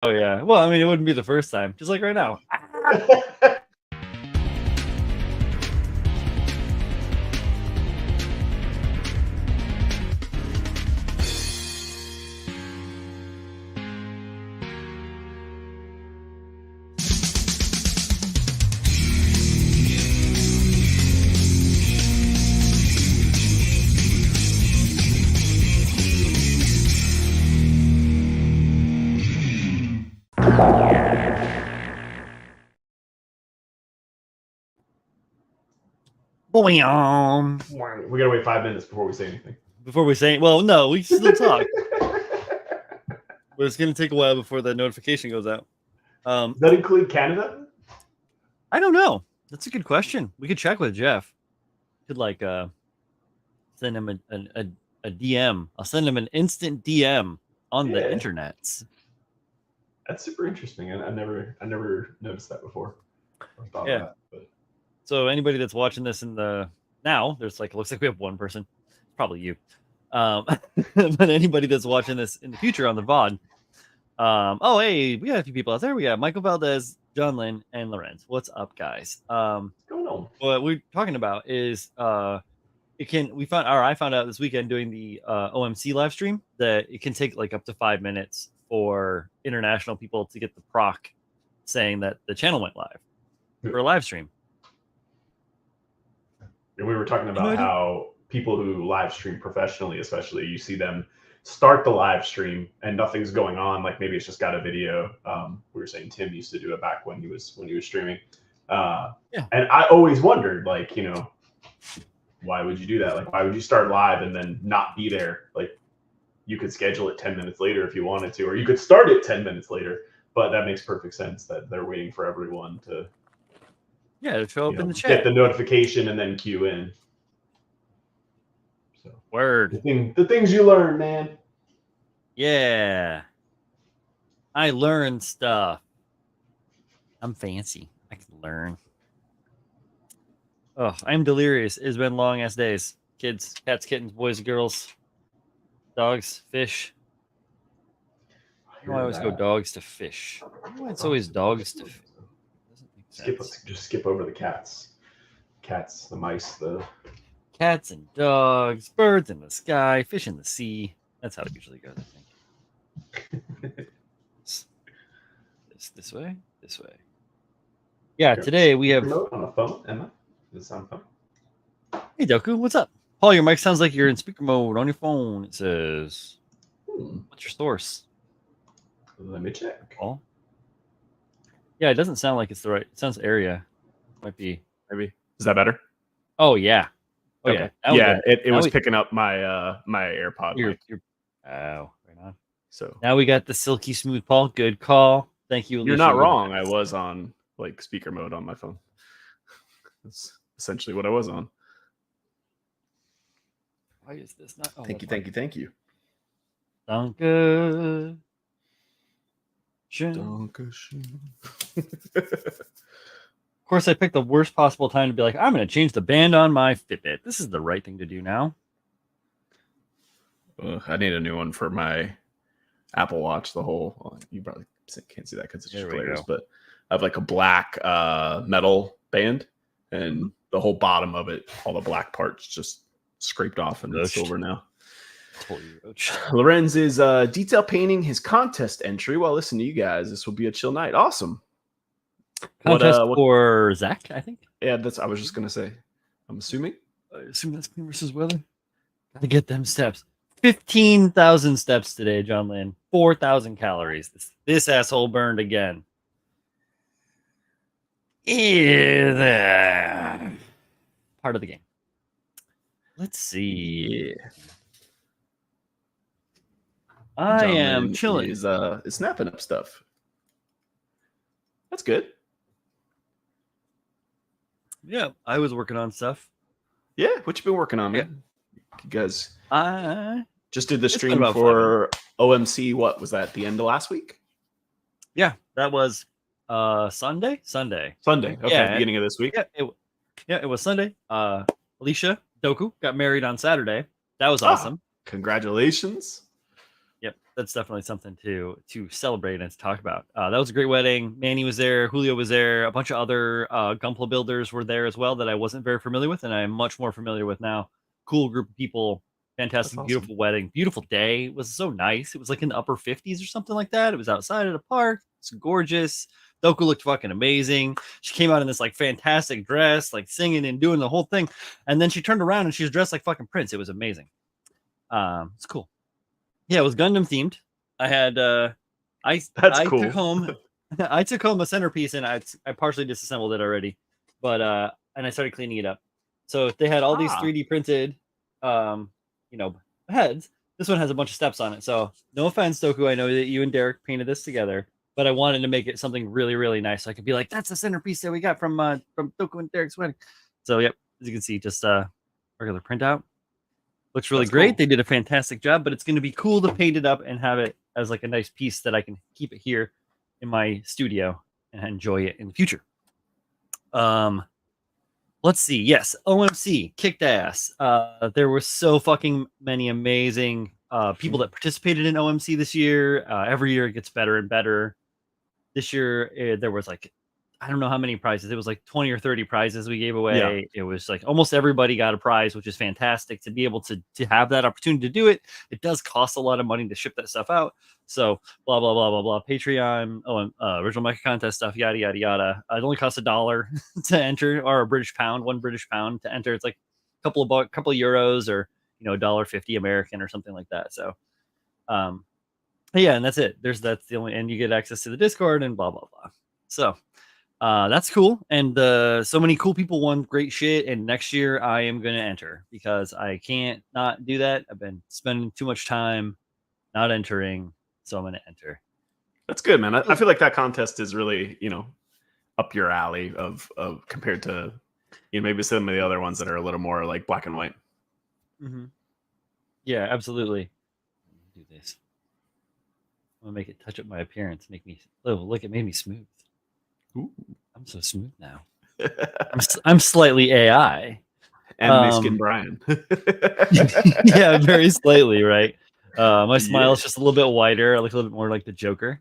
Oh yeah. Well, I mean, it wouldn't be the first time. Just like right now. Boing. We gotta wait 5 minutes before we say anything. Before we say, well, no, we still talk, but it's gonna take a while before the notification goes out. Does that include Canada? I don't know. That's a good question. We could check with Jeff. Could like send him a DM. I'll send him an instant DM on the internets. That's super interesting. I never noticed that before. Or thought Yeah. of that, but. So anybody that's watching this in the now, there's like, it looks like we have one person. It's probably you. But anybody that's watching this in the future on the VOD. Oh, hey, we got a few people out there. We got Michael Valdez, John Lynn, and Lorenz. What's up, guys? What's going on? What we're talking about is I found out this weekend doing the OMC live stream that it can take like up to 5 minutes for international people to get the proc saying that the channel went live for a live stream. And we were talking about how people who live stream professionally, especially, you see them start the live stream and nothing's going on. Like maybe it's just got a video. We were saying Tim used to do it back when he was streaming. And I always wondered, like, you know, why would you do that? Like, why would you start live and then not be there? Like, you could schedule it 10 minutes later if you wanted to, or you could start it 10 minutes later. But that makes perfect sense that they're waiting for everyone to show up in the chat, get the notification, and then queue in. So word the things you learn, man. Yeah, I learned stuff. I'm fancy. I can learn. Oh, I'm delirious. It's been long ass days. Kids, cats, kittens, boys, and girls, dogs, fish. I always go dogs to fish. It's always dogs to fish. Just skip over the cats. Cats, the mice, the cats and dogs, birds in the sky, fish in the sea. That's how it usually goes, I think. This way. Yeah, today we have on a phone. Emma, does it sound fun? Hey Doku, what's up? Paul, your mic sounds like you're in speaker mode on your phone. It says, what's your source? Let me check. Paul? Yeah, it doesn't sound like it's the right. It sounds area. Might be. Maybe. Is that better? Oh yeah. Oh okay. Yeah. It was picking up my my AirPod. Oh, right on. So now we got the silky smooth Paul. Good call. Thank you. Alicia. You're not wrong. I was on like speaker mode on my phone. That's essentially what I was on. Why is this not? Oh, thank you. Danke. Of course, I picked the worst possible time to be like, I'm going to change the band on my Fitbit. This is the right thing to do now. I need a new one for my Apple Watch. You probably can't see that because it's just glares, but I have like a black metal band, and the whole bottom of it, all the black parts just scraped off, and it's silver now. Lorenz is detail painting his contest entry while listening to you guys. This will be a chill night. Awesome. Contest for Zach, I think. Yeah, I was just gonna say. I'm assuming. I assume that's me versus Weather. Gotta get them steps. 15,000 steps today, John Lynn. 4,000 calories. This asshole burned again. Part of the game. Let's see. I am chilling. Is snapping up stuff. That's good. Yeah, I was working on stuff. Yeah, what you been working on, man? You guys, I just did the stream for OMC. What was that? The end of last week? Yeah, that was Sunday. Okay, beginning of this week. Yeah, it was Sunday. Alicia Doku got married on Saturday. That was awesome. Congratulations. Yep, that's definitely something to celebrate and to talk about. That was a great wedding. Manny was there, Julio was there, a bunch of other Gunpla builders were there as well that I wasn't very familiar with, and I'm much more familiar with now. Cool group of people, fantastic, Awesome. beautiful wedding, beautiful day. It was so nice. It was like in the upper 50s or something like that. It was outside at a park. It's gorgeous. Doku looked fucking amazing. She came out in this like fantastic dress, like singing and doing the whole thing, and then she turned around and she was dressed like fucking Prince. It was amazing. It's cool. Yeah, it was Gundam themed. I had That's cool. took home I took home a centerpiece and I partially disassembled it already, but and I started cleaning it up. So they had all these 3D printed heads. This one has a bunch of steps on it. So no offense, Doku, I know that you and Derek painted this together, but I wanted to make it something really, really nice. So I could be like, that's the centerpiece that we got from Doku and Derek's wedding. So yep, as you can see, just regular printout. Looks really great. Cool. They did a fantastic job, but it's going to be cool to paint it up and have it as like a nice piece that I can keep it here in my studio and enjoy it in the future. Let's see. Yes, OMC kicked ass. There were so fucking many amazing people that participated in OMC this year. Every year it gets better and better. This year there was like, I don't know how many prizes. It was like 20 or 30 prizes we gave away. Yeah. It was like almost everybody got a prize, which is fantastic to be able to have that opportunity to do it. It does cost a lot of money to ship that stuff out. So blah, blah, blah, blah, blah. Patreon, original mecha contest stuff, yada, yada, yada. It only costs $1 to enter, or £1 British pound to enter. It's like a couple of euros, or, $1.50 American or something like that. So, yeah, and that's it. That's the only, and you get access to the Discord and blah, blah, blah. So, that's cool, and so many cool people won great shit, and next year I am going to enter because I can't not do that. I've been spending too much time not entering, so I'm going to enter. That's good, man. I feel like that contest is really, up your alley of compared to, maybe some of the other ones that are a little more like black and white. Mm-hmm. Yeah, absolutely. Do this. I'm going to make it touch up my appearance, make me, look, it made me smooth. Ooh, I'm so smooth now. I'm slightly AI. Anime skin Brian. Yeah, very slightly, right? My smile is just a little bit wider. I look a little bit more like the Joker.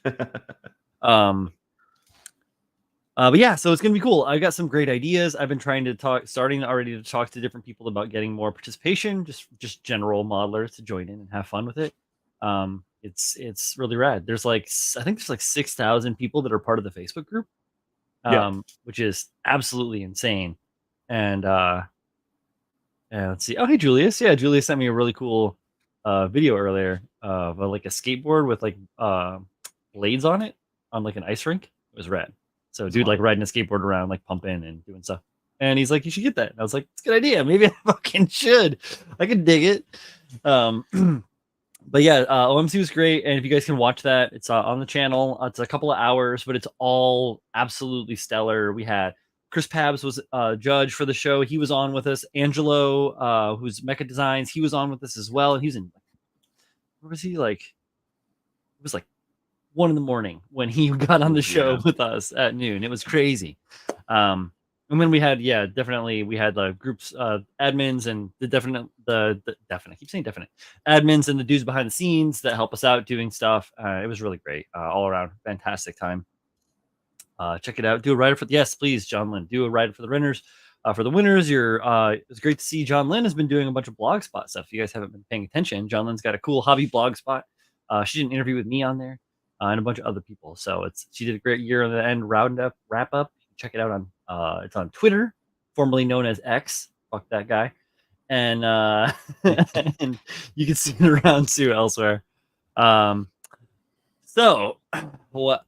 But yeah, so it's gonna be cool. I got some great ideas. I've been starting already to talk to different people about getting more participation, just general modelers to join in and have fun with it. It's really rad. I think there's like 6,000 people that are part of the Facebook group, which is absolutely insane. And let's see. Oh, hey, Julius. Yeah, Julius sent me a really cool video earlier of like a skateboard with like blades on it on like an ice rink. It was rad. So dude like riding a skateboard around, like pumping and doing stuff. And he's like, you should get that. And I was like, it's a good idea. Maybe I fucking should. I could dig it. But yeah, OMC was great, and if you guys can watch that, it's on the channel. It's a couple of hours, but it's all absolutely stellar. We had Chris Pabs was judge for the show. He was on with us. Angelo, who's Mecha Designs, he was on with us as well. And he was in, where was he? Like, it was like 1 a.m. when he got on the show with us at noon. It was crazy. And then we had, definitely, we had the groups, admins and the definite, I keep saying definite, admins and the dudes behind the scenes that help us out doing stuff. It was really great. All around, fantastic time. Check it out. Do a writer for, yes, please, John Lynn. Do a writer for the winners. For the winners, it's great to see John Lynn has been doing a bunch of Blogspot stuff. If you guys haven't been paying attention, John Lynn's got a cool hobby Blogspot. She did an interview with me on there and a bunch of other people. So she did a great year on the end wrap up. Check it out on it's on Twitter, formerly known as X. Fuck that guy. And and you can see it around too elsewhere. So what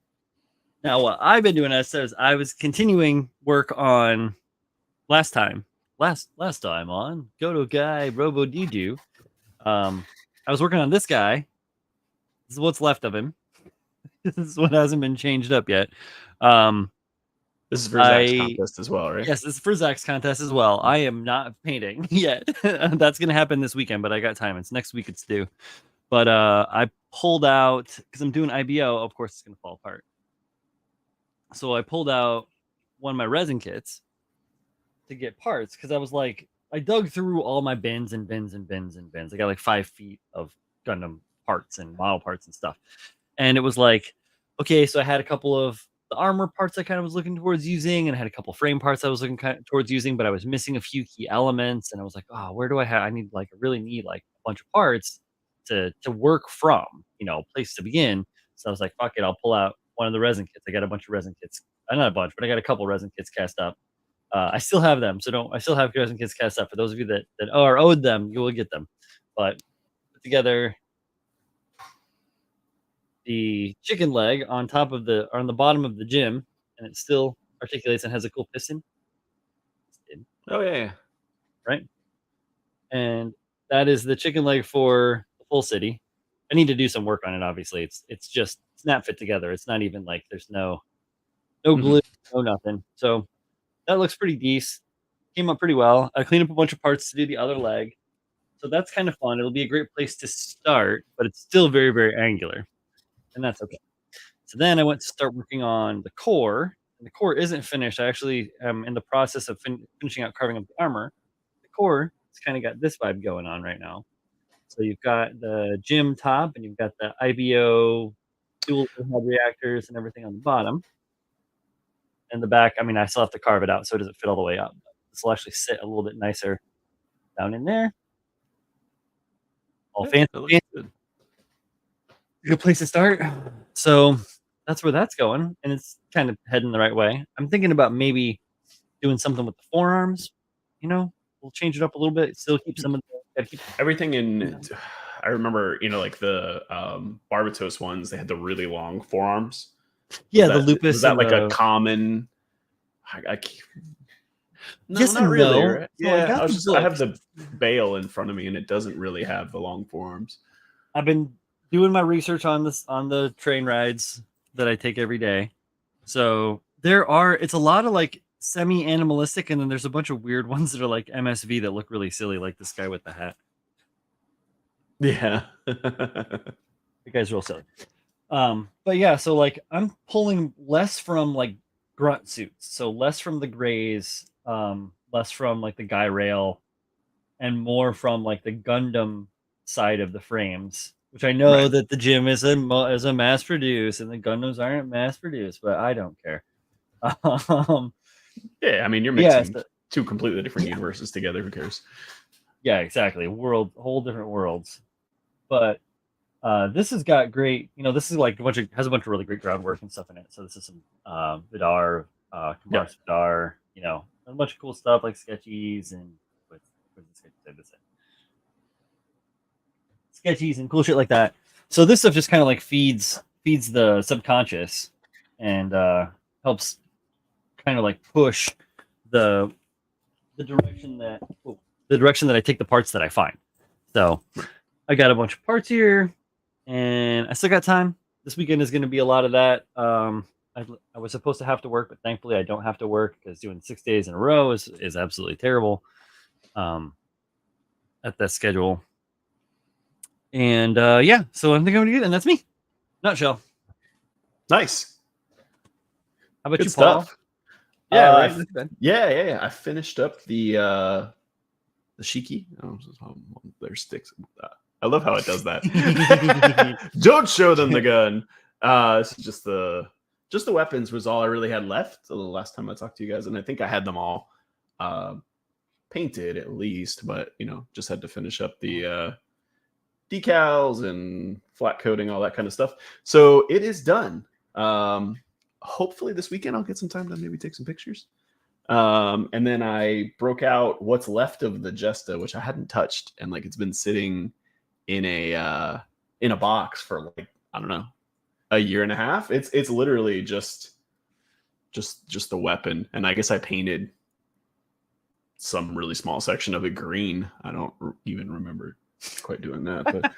I've been doing as I was continuing work on last time on KotoKai Robo Didu. I was working on this guy. This is what's left of him. This is what hasn't been changed up yet. This is for Zach's contest as well, right? Yes, this is for Zach's contest as well. I am not painting yet. That's going to happen this weekend, but I got time. It's next week it's due. But I pulled out, because I'm doing IBO, of course it's going to fall apart. So I pulled out one of my resin kits to get parts, because I was like, I dug through all my bins and bins and bins and bins. I got like 5 feet of Gundam parts and model parts and stuff. And it was like, okay, so I had a couple of the armor parts I kind of was looking towards using, and I had a couple frame parts I was looking towards using, but I was missing a few key elements, and I was like, oh, where do I have? I really need like a bunch of parts to work from, place to begin. So I was like, fuck it, I'll pull out one of the resin kits. I got a bunch of resin kits, not a bunch, but I got a couple resin kits cast up. I still have them, so I still have resin kits cast up. For those of you that are owed them, you will get them. But put together the chicken leg on the bottom of the gym, and it still articulates and has a cool piston. Oh yeah. Right. And that is the chicken leg for the full city. I need to do some work on it. Obviously, it's just snap fit together. It's not even like there's no glue, no nothing. So that looks pretty decent. Came up pretty well. I cleaned up a bunch of parts to do the other leg. So that's kind of fun. It'll be a great place to start, but it's still very, very angular. And that's okay. So then I went to start working on the core. And the core isn't finished. I actually am in the process of finishing out carving up the armor. The core, it's kind of got this vibe going on right now. So you've got the gym top, and you've got the IBO dual head reactors and everything on the bottom. And the back, I still have to carve it out so it doesn't fit all the way up. This will actually sit a little bit nicer down in there. All fancy. Good place to start. So that's where that's going, and it's kind of heading the right way. I'm thinking about maybe doing something with the forearms. We'll change it up a little bit. Still keep some of the everything in. I remember, like the Barbatos ones, they had the really long forearms. Yeah, the lupus. Was that like a common? No, yes, not really. No. Right? Yeah, I have the bale in front of me, and it doesn't really have the long forearms. I've been doing my research on the train rides that I take every day. So it's a lot of like semi-animalistic, and then there's a bunch of weird ones that are like MSV that look really silly, like this guy with the hat. Yeah. The guy's real silly. But yeah, so like I'm pulling less from like grunt suits, so less from the grays, less from like the guy rail, and more from like the Gundam side of the frames, which I know that the gym is a mass produced, and the Gundams aren't mass produced, but I don't care. Yeah, you're mixing two completely different universes together. Who cares? Yeah, exactly. Whole different worlds. But this has got great, this is like has a bunch of really great groundwork and stuff in it. So this is some Vidar, Commerce Vidar, a bunch of cool stuff like sketchies and sketchies and cool shit like that. So this stuff just kind of like feeds the subconscious and helps kind of like push the direction that I take the parts that I find. So I got a bunch of parts here, and I still got time. This weekend is going to be a lot of that. I was supposed to have to work, but thankfully I don't have to work, because doing 6 days in a row is absolutely terrible at that schedule. And yeah, so I think I'm going to get it, and that's me. Nutshell. Nice. How about Good you, Paul? Stuff. Yeah, yeah. I finished up the Shiki. There's sticks. I love how it does that. Don't show them the gun. It's just the weapons was all I really had left the last time I talked to you guys, and I think I had them all painted at least, but just had to finish up the decals and flat coating, all that kind of stuff. So it is done. Hopefully this weekend I'll get some time to maybe take some pictures. And then I broke out what's left of the Jesta, which I hadn't touched, and like it's been sitting in a box for like, I don't know, a year and a half. It's literally just the weapon, and I guess I painted some really small section of it green. I don't even remember quite doing that, but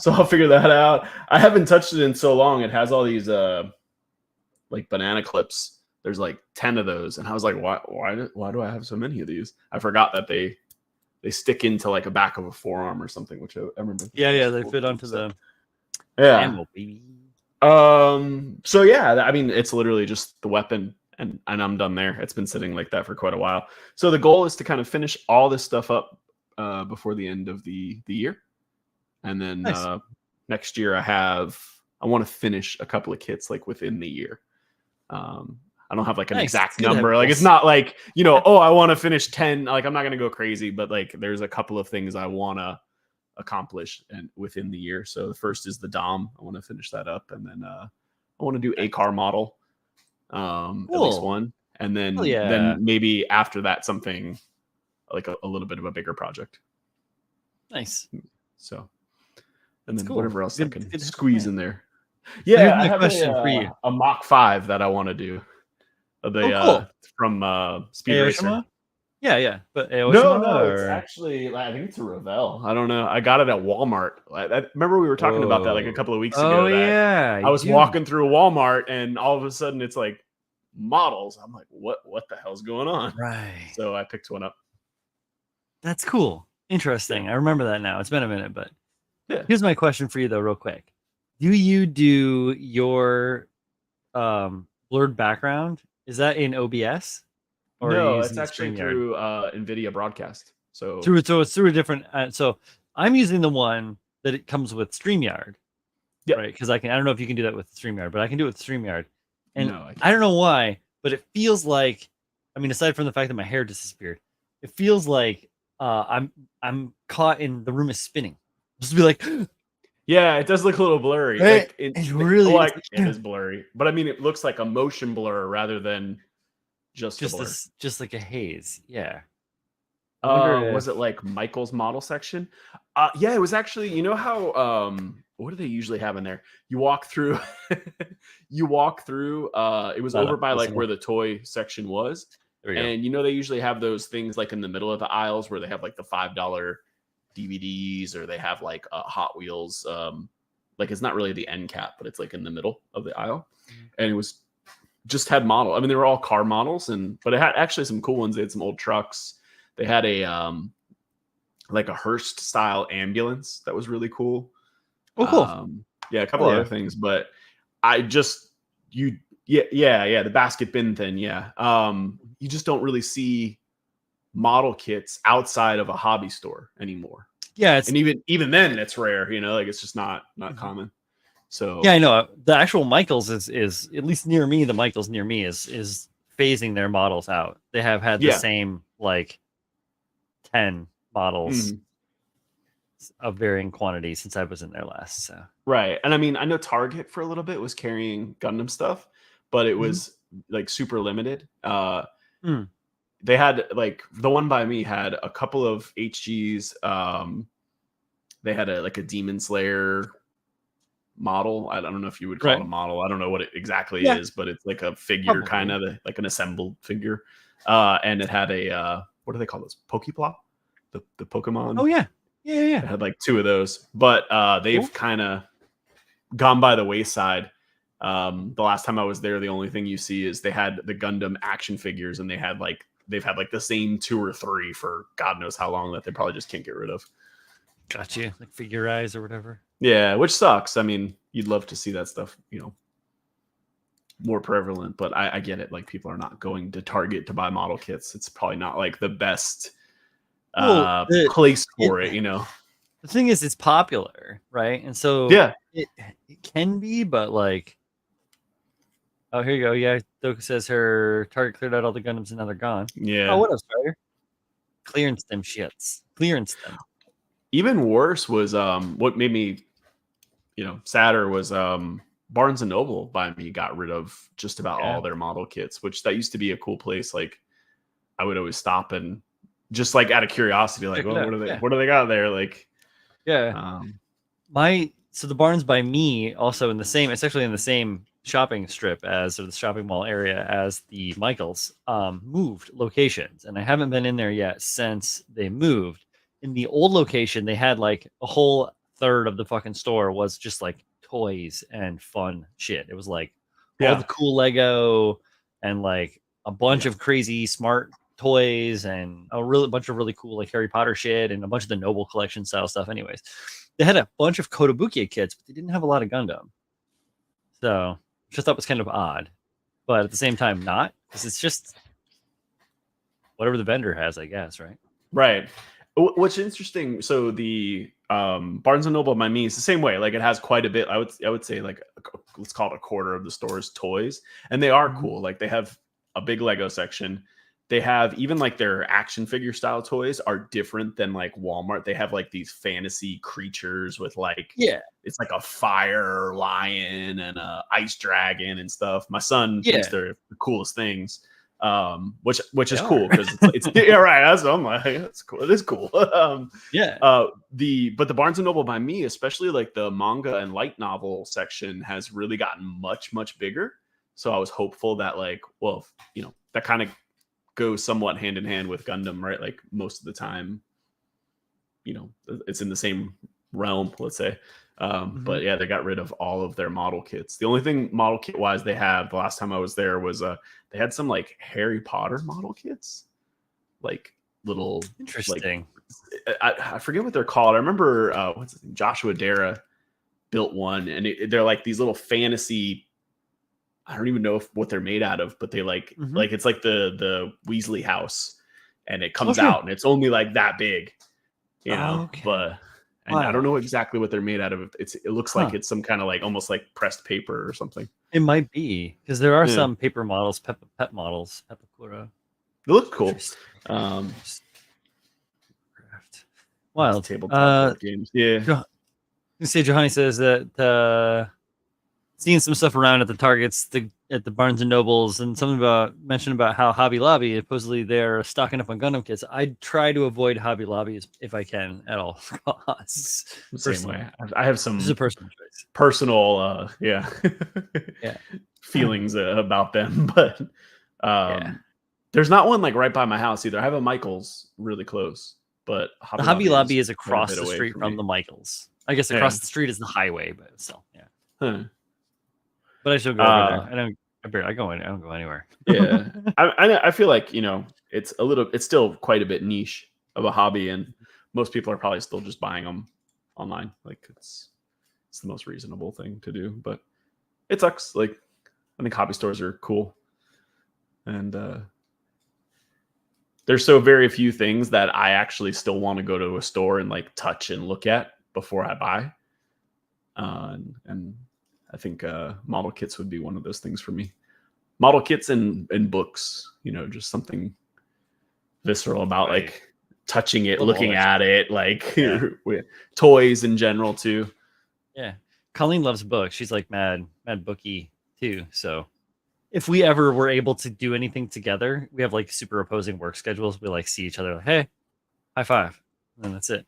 so I'll figure that out. I haven't touched it in so long. It has all these like banana clips. There's like 10 of those, and I was like, why do I have so many of these? I forgot that they stick into like a back of a forearm or something, which I remember. Yeah, they fit onto the ammo, baby. So yeah, it's literally just the weapon, and I'm done there. It's been sitting like that for quite a while. So the goal is to kind of finish all this stuff up before the end of the year, and then Nice. next year I want to finish a couple of kits like within the year. I don't have like an exact number. Like it's not like, oh, I want to finish 10. Like I'm not gonna go crazy, but like there's a couple of things I want to accomplish and within the year. So the first is the Dom. I want to finish that up, and then I want to do a car model, at least one, and then maybe after that something like a little bit of a bigger project. Nice. So, and then cool. whatever else I Good can squeeze in there. So Yeah, I have question for you. a Mach 5 that I want to do. Cool. From Speed Racer. Yeah. But No, it's actually, I think it's a Revell. I don't know. I got it at Walmart. I remember we were talking about that like a couple of weeks ago. Oh, yeah. I was walking through Walmart and all of a sudden it's like models. I'm like, what the hell's going on? Right. So I picked one up. That's cool. Interesting. I remember that now. It's been a minute, but yeah. Here's my question for you though, real quick. Do you do your blurred background? Is that in OBS? Or no, it's actually through NVIDIA Broadcast. So it's through a different. So I'm using the one that it comes with StreamYard. Yeah. Right. Because I don't know if you can do that with StreamYard, but I can do it with StreamYard. And no, I don't know why, but it feels like, I mean, aside from the fact that my hair disappeared, it feels like I'm caught in the room is spinning. Just be like, yeah, it does look a little blurry. Right? Like it's really it is blurry, but I mean, it looks like a motion blur rather than just like a haze. Yeah. Was it like Michael's model section? Yeah, it was actually, you know how what do they usually have in there? You walk through it was over by like where the toy section was. And they usually have those things like in the middle of the aisles where they have like the $5 DVDs, or they have like Hot Wheels, like it's not really the end cap, but it's like in the middle of the aisle. And it was just had model. I mean, they were all car models, but it had actually some cool ones. They had some old trucks. They had a like a Hearst style ambulance that was really cool. Oh, cool. Yeah, a couple other things, but I just the basket bin thing. Yeah. You just don't really see model kits outside of a hobby store anymore. Yeah, and even then it's rare. Like it's just not common. So yeah, I know the actual Michaels is at least near me. The Michaels near me is phasing their models out. They have had the same like 10 models of varying quantities since I was in there last. So right, and I mean I know Target for a little bit was carrying Gundam stuff, but it was like super limited. They had like the one by me had a couple of HGs. They had a Demon Slayer model. I don't know if you would call it a model. I don't know what it exactly is, but it's like a figure, kind of like an assembled figure. And it had a what do they call those? Pokeplop? The Pokemon. Oh yeah. It had like 2 of those, but they've kind of gone by the wayside. The last time I was there, the only thing you see is they had the Gundam action figures, and they've had like the same 2 or 3 for God knows how long that they probably just can't get rid of. Gotcha. Like Figure Eyes or whatever. Yeah, which sucks. I mean, you'd love to see that stuff, more prevalent, but I get it. Like people are not going to Target to buy model kits. It's probably not like the best place for it. The thing is, it's popular, right? And so it can be, but like, oh, here you go. Yeah, Doka says her Target cleared out all the Gundams and now they're gone. Yeah. Oh, what else, Spider? Clearance them shits. Clearance them. Even worse was what made me, sadder was Barnes and Noble by me got rid of just about all their model kits, which that used to be a cool place. Like I would always stop and just like out of curiosity, like, what do they got there? Like, so the Barnes by me also it's actually in the same shopping strip or the shopping mall area as the Michaels moved locations, and I haven't been in there yet since they moved. In the old location, they had like a whole third of the fucking store was just like toys and fun shit. It was like all the cool Lego and like a bunch of crazy smart toys and a bunch of really cool like Harry Potter shit and a bunch of the Noble collection style stuff. Anyways, they had a bunch of Kotobukiya kits, but they didn't have a lot of Gundam. So which I thought was kind of odd, but at the same time not, because it's just whatever the vendor has, I guess, right? Right. What's interesting, so the Barnes and Noble by me is the same way. Like it has quite a bit. I would say like let's call it a quarter of the store's toys, and they are cool. Like they have a big Lego section. They have even like their action figure style toys are different than like Walmart. They have like these fantasy creatures with like it's like a fire lion and a ice dragon and stuff. My son thinks they're the coolest things. Which is cool because it's yeah, right. I'm like, that's cool. It is cool. But the Barnes and Noble by me, especially like the manga and light novel section, has really gotten much bigger. So I was hopeful that like, well, you know, that kind of goes somewhat hand in hand with Gundam, right? Like most of the time, you know, it's in the same realm, let's say. But yeah, they got rid of all of their model kits. The only thing model kit wise they have the last time I was there was they had some like Harry Potter model kits, like little interesting. Like, I forget what they're called. I remember what's his name? Joshua Dara built one, and they're like these little fantasy. I don't even know what they're made out of, but they like it's like the Weasley house, and it comes out and it's only like that big, you know. But and I don't know exactly what they're made out of. It looks like it's some kind of like almost like pressed paper or something. It might be because there are some paper models, pet models, Pepakura. It looks cool. Wild tabletop games. Yeah. Johanny says that seeing some stuff around at the Targets, at the Barnes and Nobles, and something mentioned about how Hobby Lobby supposedly they're stocking up on Gundam kits. I try to avoid Hobby Lobby if I can at all costs. Same way. I have some. This is a personal choice. Personal, feelings about them, but there's not one like right by my house either. I have a Michael's really close, but Hobby Lobby is across the street from the Michael's. I guess across the street is the highway, but still, But I still go over there. I don't go anywhere. Yeah, I feel like, you know, it's still quite a bit niche of a hobby, and most people are probably still just buying them online. Like it's the most reasonable thing to do, but it sucks. Like I think hobby stores are cool, and there's so very few things that I actually still want to go to a store and like touch and look at before I buy, and I think model kits would be one of those things for me. Model kits and books, you know, just something visceral about like touching it, looking at it, like toys in general too. Yeah. Colleen loves books. She's like mad bookie too. So if we ever were able to do anything together, we have like super opposing work schedules. We like see each other like, hey, high five. And that's it.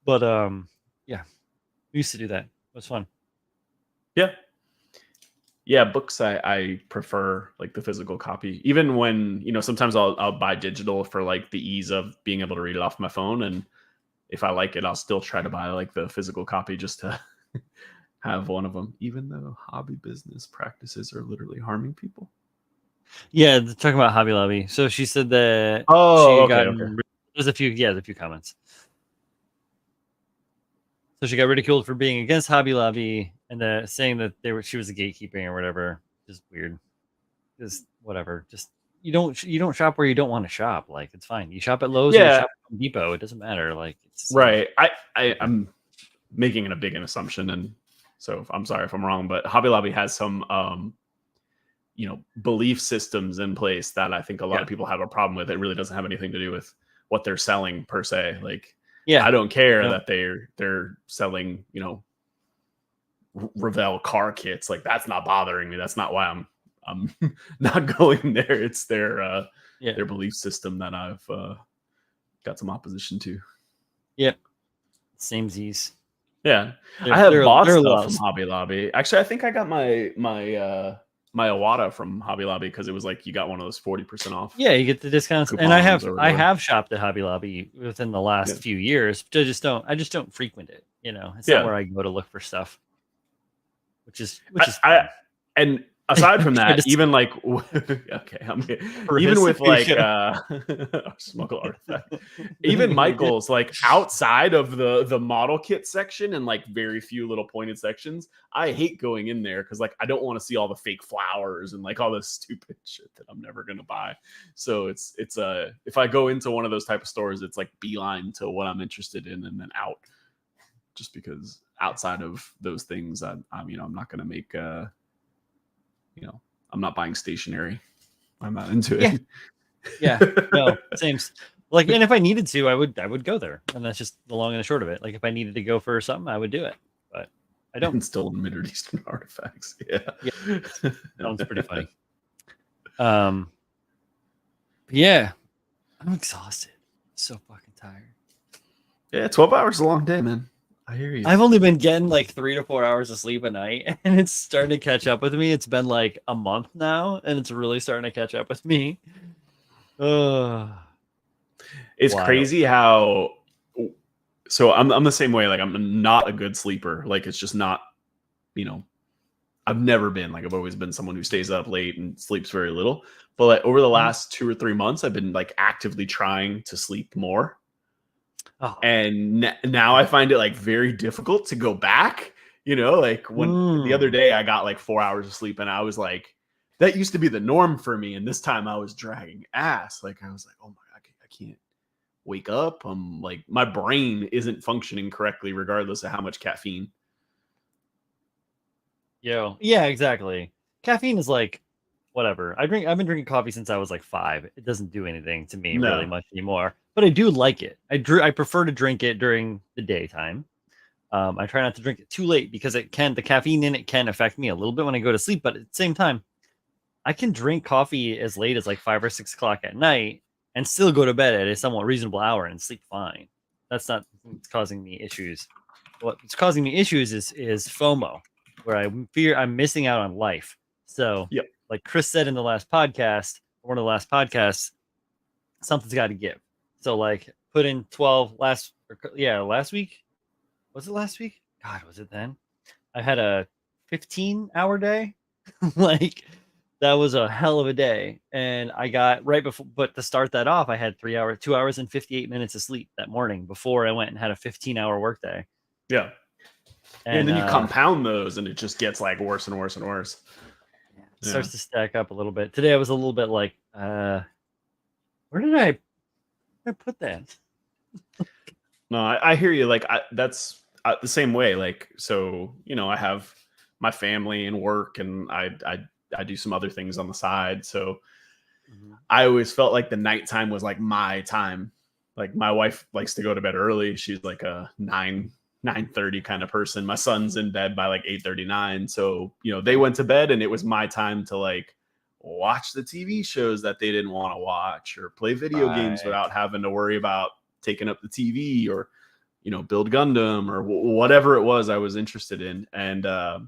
But we used to do that. It was fun. Yeah, books I prefer like the physical copy. Even when, you know, sometimes I'll buy digital for like the ease of being able to read it off my phone, and if I like it, I'll still try to buy like the physical copy just to have one of them, even though hobby business practices are literally harming people. Yeah, talking about Hobby Lobby. So she said that there's a few comments. So she got ridiculed for being against Hobby Lobby and saying that she was a gatekeeping or whatever. Just weird. Just whatever. Just you don't shop where you don't want to shop. Like it's fine. You shop at Lowe's or you shop at Home Depot. It doesn't matter. Like it's right. I'm making a big assumption, and so I'm sorry if I'm wrong, but Hobby Lobby has some you know, belief systems in place that I think a lot of people have a problem with. It really doesn't have anything to do with what they're selling per se. Like I don't care that they're selling, you know, Revell car kits. Like that's not bothering me. That's not why I'm not going there. It's their belief system that I've got some opposition to. Yep. Samesies. Yeah. I have bought stuff from Hobby Lobby. Actually, I think I got my Iwata from Hobby Lobby because it was like you got one of those 40% off. Yeah, you get the discounts. And I have shopped at Hobby Lobby within the last few years, but I just don't frequent it. You know, it's not where I go to look for stuff. Which is and aside from that, even like okay, even with like smuggle artifact, even Michael's like outside of the model kit section and like very few little pointed sections, I hate going in there because like I don't want to see all the fake flowers and like all this stupid shit that I'm never gonna buy. So it's if I go into one of those type of stores, it's like beeline to what I'm interested in and then out. Just because outside of those things, I'm not gonna make I'm not buying stationery. I'm not into it. Yeah. No, same. Like, and if I needed to, I would go there. And that's just the long and the short of it. Like if I needed to go for something, I would do it. But I don't. And still in Middle Eastern artifacts. Yeah. Sounds pretty funny. Yeah. I'm exhausted. So fucking tired. Yeah, 12 hours is a long day, man. I hear you. I've only been getting like 3 to 4 hours of sleep a night, and it's starting to catch up with me. It's been like a month now, and it's really starting to catch up with me. It's crazy how. So I'm the same way. Like I'm not a good sleeper. Like it's just not. I've never been like I've always been someone who stays up late and sleeps very little. But like over the last 2 or 3 months, I've been like actively trying to sleep more. Oh. And now I find it like very difficult to go back, like when the other day I got like 4 hours of sleep and I was like, that used to be the norm for me. And this time I was dragging ass. Like I was like, oh my God, I can't wake up. I'm like, my brain isn't functioning correctly, regardless of how much caffeine. Yeah, exactly. Caffeine is like, whatever. I've been drinking coffee since I was like 5. It doesn't do anything to me really much anymore. But I do like it. I prefer to drink it during the daytime. I try not to drink it too late because the caffeine in it can affect me a little bit when I go to sleep. But at the same time, I can drink coffee as late as like 5 or 6 o'clock at night and still go to bed at a somewhat reasonable hour and sleep fine. That's not what's causing me issues. What's causing me issues is FOMO, where I fear I'm missing out on life. So, like Chris said in the last podcast, one of the last podcasts, something's got to give. So like put in 12 last week. Was it last week? God, was it then? I had a 15-hour day. Like that was a hell of a day. And I got right before, but to start that off, I had 2 hours and 58 minutes of sleep that morning before I went and had a 15-hour workday. Yeah. And then you compound those and it just gets like worse and worse and worse. It starts to stack up a little bit. Today I was a little bit like, where did I put that? No, I hear you. Like that's the same way. Like, so, I have my family and work and I do some other things on the side. So I always felt like the nighttime was like my time. Like my wife likes to go to bed early. She's like a 9:30 kind of person. My son's in bed by like 8:39. So, they went to bed and it was my time to like watch the TV shows that they didn't want to watch or play video games without having to worry about taking up the TV or, build Gundam or whatever it was I was interested in. And, that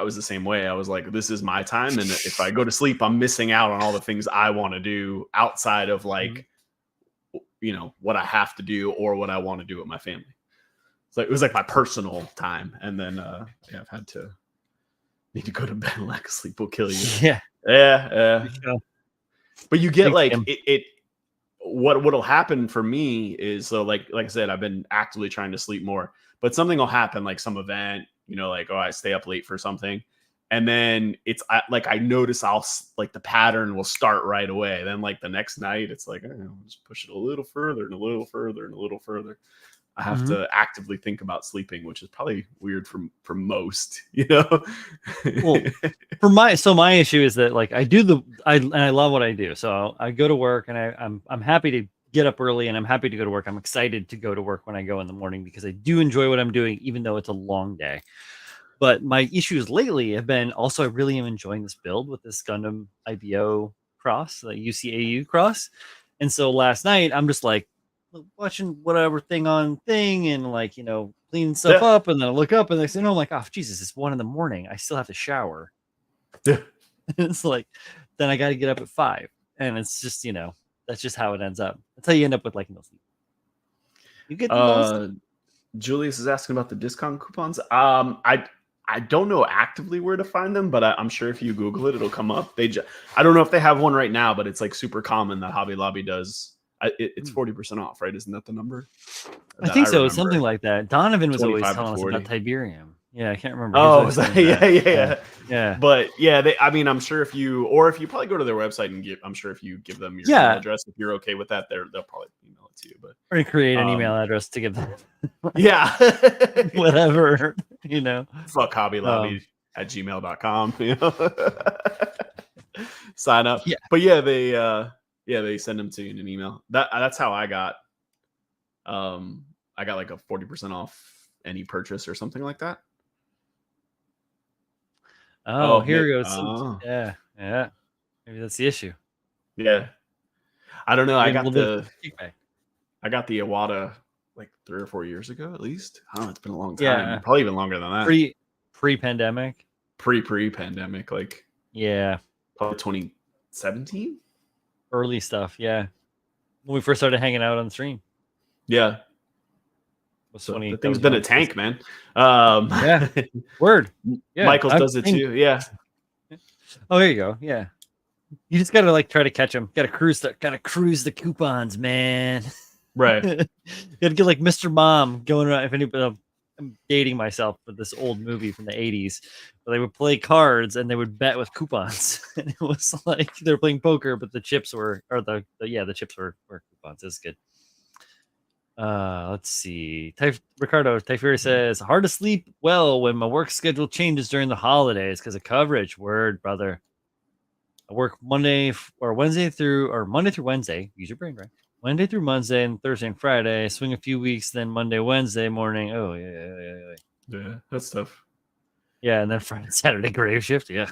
was the same way. I was like, this is my time. And if I go to sleep, I'm missing out on all the things I want to do outside of like, what I have to do or what I want to do with my family. So it was like my personal time. And then, I've had to need to go to bed. Lack of sleep will kill you. Yeah. But you get like what'll happen for me is, so like I said, I've been actively trying to sleep more, but something will happen, like some event, like, I stay up late for something. And then it's like, I notice the pattern will start right away. Then like the next night, it's like, I'll just push it a little further and a little further and a little further. I have to actively think about sleeping, which is probably weird for most, Well, my issue is that like I love what I do. So I go to work and I'm happy to get up early and I'm happy to go to work. I'm excited to go to work when I go in the morning because I do enjoy what I'm doing, even though it's a long day. But my issues lately have been also I really am enjoying this build with this Gundam IBO cross, the UCAU cross. And so last night I'm just like watching whatever thing and like, cleaning stuff up. And then I look up and I'm like, oh, Jesus, it's 1 a.m. I still have to shower. Yeah. It's like, then I got to get up at 5. And it's just, that's just how it ends up. That's how you end up with like no sleep. You get Julius is asking about the discount coupons. I don't know actively where to find them, but I'm sure if you Google it, it'll come up. I don't know if they have one right now, but it's like super common that Hobby Lobby does. It's 40% off, right? Isn't that the number? I think so. Something like that. Donovan was always 25 to telling us 40. about Tiberium. Yeah, I can't remember. Oh, is that, yeah. Yeah. But yeah, I mean, I'm sure if you probably go to their website and I'm sure if you give them your email address, if you're okay with that, they'll probably email it to you. But or create an email address to give them. Yeah. Whatever, you know. Fuck Hobby Lobby at gmail.com. You know? Sign up. Yeah. But yeah, they send them to you in an email. That's how I got like a 40% off any purchase or something like that. Oh, here goes. Yeah. Maybe that's the issue. Yeah. I don't know. I got the Iwata like 3 or 4 years ago, at least. I don't know. It's been a long time. Yeah. Probably even longer than that. Pre-pandemic. Pre-pandemic, like probably 2017. Early stuff, yeah. When we first started hanging out on the stream. Yeah. So the thing's been a tank, man. Yeah. Word. Yeah. Michaels does it too. Yeah. Oh, there you go. Yeah. You just gotta like try to catch them. Gotta cruise the coupons, man. Right. Gotta get like Mr. Mom going around. If anybody, I'm dating myself with this old movie from the 80s where they would play cards and they would bet with coupons. And it was like they're playing poker, but the chips were the chips were coupons. It's good. Let's see. Ricardo Typhuri says, hard to sleep well when my work schedule changes during the holidays because of coverage. Word, brother. I work Monday through Wednesday. Use your brain, right? Monday through Monday and Thursday and Friday. Swing a few weeks, then Monday, Wednesday morning. Oh, yeah, that's tough. Yeah, and then Friday, Saturday grave shift. Yeah.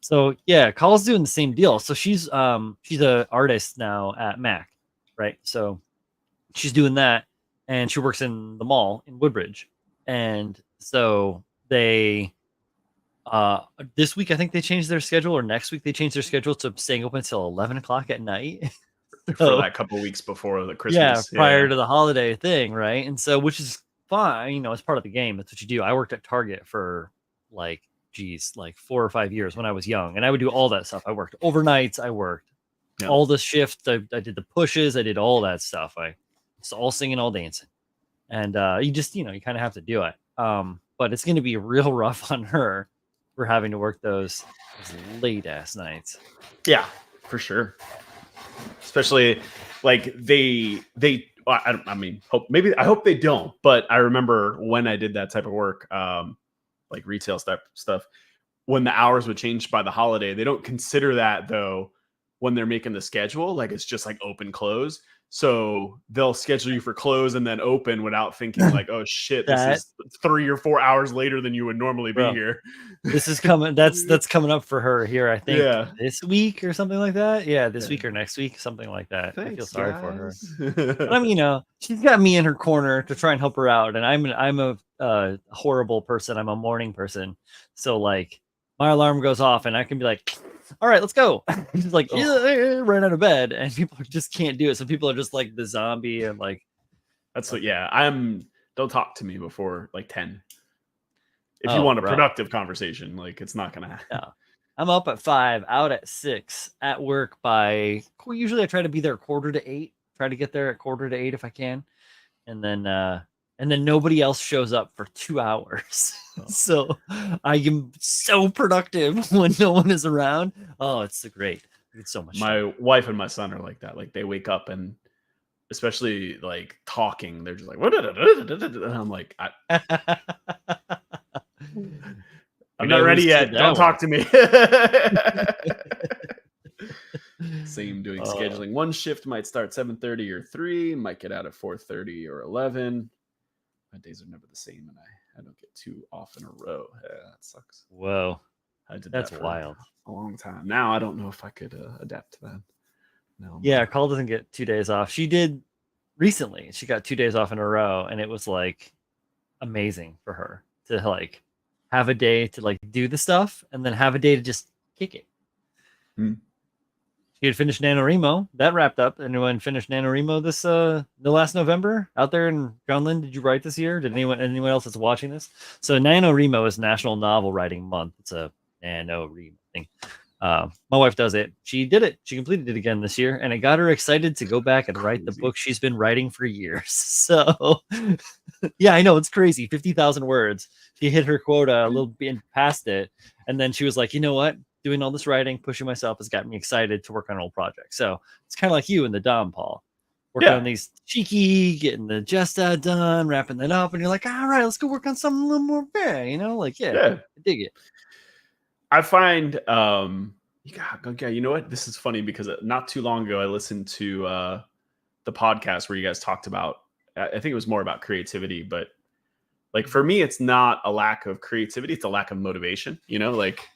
So yeah, Call's doing the same deal. So she's an artist now at Mac, right? So she's doing that, and she works in the mall in Woodbridge, and so they. This week I think they changed their schedule, or next week they changed their schedule to staying open until 11 o'clock at night. For that couple weeks before the Christmas. Yeah, prior to the holiday thing, right? And so, which is fine, you know, it's part of the game. That's what you do. I worked at Target for like 4 or 5 years when I was young, and I would do all that stuff. I worked overnights. I worked all the shifts. I did the pushes. I did all that stuff. It's all singing, all dancing, and you just, you know, you kind of have to do it. But it's going to be real rough on her for having to work those late ass nights. Yeah, for sure. Especially like I hope they don't, but I remember when I did that type of work, like retail stuff, when the hours would change by the holiday, they don't consider that though when they're making the schedule. Like it's just like open close. So they'll schedule you for close and then open without thinking like, oh shit, this is 3 or 4 hours later than you would normally be here. This is coming. That's coming up for her here, I think, this week or something like that. Yeah, this week or next week, something like that. Thanks, I feel sorry for her. But I mean, you know, she's got me in her corner to try and help her out, and I'm a horrible person. I'm a morning person, so like my alarm goes off, and I can be like, all right, let's go. Just like run out of bed, and people just can't do it. So people are just like the zombie, and like that's what. Yeah, don't talk to me before like 10. If you want a productive conversation, like it's not gonna happen. Yeah. I'm up at 5, out at 6, at work by usually I try to be there 7:45. Try to get there at 7:45 if I can, and then nobody else shows up for 2 hours. So I am so productive when no one is around. Oh, it's great. It's so much My wife and my son are like that. Like they wake up and especially like talking, they're just like, what? And I'm like, I'm not ready yet. Don't talk to me. Same doing scheduling. One shift might start 7:30 or 3, might get out at 4:30 or 11. My days are never the same, and I don't get 2 off in a row. Yeah, that sucks. Whoa. I did That's that for wild. a long time. Now I don't know if I could adapt to that. No. Yeah, Carl doesn't get 2 days off. She did recently. She got 2 days off in a row, and it was like amazing for her to like have a day to like do the stuff and then have a day to just kick it. She had finished NaNoWriMo. That wrapped up. Anyone finished NaNoWriMo this the last November out there in Groundland? Did you write this year? Did anyone else that's watching this? So NaNoWriMo is National Novel Writing Month. It's a NaNoWriMo thing. My wife does it. She did it. She completed it again this year, and it got her excited to go back and write the book she's been writing for years. So, yeah, I know it's crazy. 50,000 words. She hit her quota a little bit past it, and then she was like, you know what? Doing all this writing, pushing myself has got me excited to work on an old project. So it's kind of like you and the Dom, Paul, working on these cheeky, getting the Gesta done, wrapping that up, and you're like, all right, let's go work on something a little more fair, like, I dig it. I find, you know what? This is funny because not too long ago, I listened to the podcast where you guys talked about, I think it was more about creativity, but like for me, it's not a lack of creativity. It's a lack of motivation, like